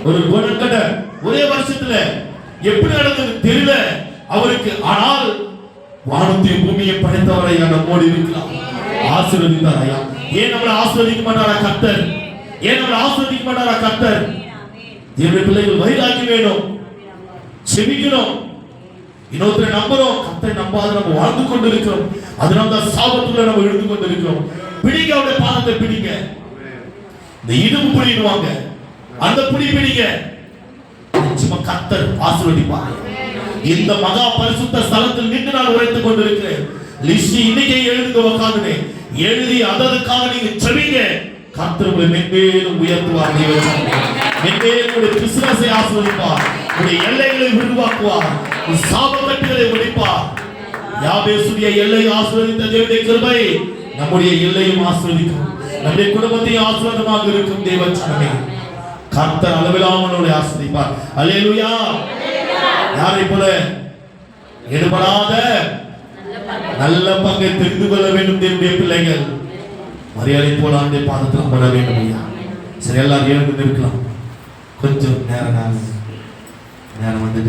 ஒரு கோடன் கட்ட ஒரே வருஷத்துல எப்படி நடந்தது தெரியல அவருக்கு. ஆனால் வானத்தையும் பூமியை படைத்தவரை நம்மோடு இருக்கிறார், ஆசீர்வதித்தார் ஐயா. ஏன் நம்மளை ஆசீர்வதிக்க மாட்டாரா கர்த்தர்? ஏன் நம்மளை ஆசீர்வதிக்க மாட்டாரா கர்த்தர்? தேவனுடைய பிள்ளைகள் வைராக்கி வேணும், செபிக்கணும், இன்னொருத்தரை நம்புறோம். கர்த்தரை நம்பாத நம்ம வாழ்ந்து கொண்டு இருக்கிறோம். அதனால தான் சாபத்துல நம்ம எழுந்து கொண்டு இருக்கிறோம். பிடிங்க, அவருடைய பாதத்தை பிடிங்க. இந்த இடுப்பு பிடிவாங்க, அந்த பிடிங்க. நிச்சயமா கர்த்தர் ஆசீர்வதிப்பார். இந்த மகா பரிசுத்த ஸ்தலத்தில் நின்று நான் உரைத்துக் கொண்டிருக்கிறேன். லிஸ்டி இன்னைக்கே எழுதுங்க, உட்கார்ந்து எழுதி அதற்காக நீங்க செவிங்க. கர்த்தர் உங்களை மென்மேலும் உயர்த்துவார். மென்மேலும் உங்களுடைய பிசினஸை ஆசீர்வதிப்பார், உங்களுடைய எல்லைகளை விரிவாக்குவார், சாபக்கட்டுகளை உடைப்பார். யாபேசுடைய எல்லை ஆசீர்வதித்த தேவனுடைய கிருபை நம்முடைய எல்லையும் ஆசீர்வதிக்கும், நம்முடைய குடும்பத்தையும் ஆசீர்வாதமாக இருக்கும். தேவச்சனமே, கர்த்தர் அளவில்லாமல் ஆசீர்வதிப்பார். அல்லேலூயா. யாரை போல எடுபடாத நல்ல பங்கை தெரிந்து கொள்ள வேண்டும் தேவனுடைய பிள்ளைகள். மரியாதை போல ஆண்டவருடைய பாதத்தில் போட வேண்டும் ஐயா. சரி, எல்லாரும் எழுந்து இருக்கலாம். கொஞ்சம் நேரம் வந்து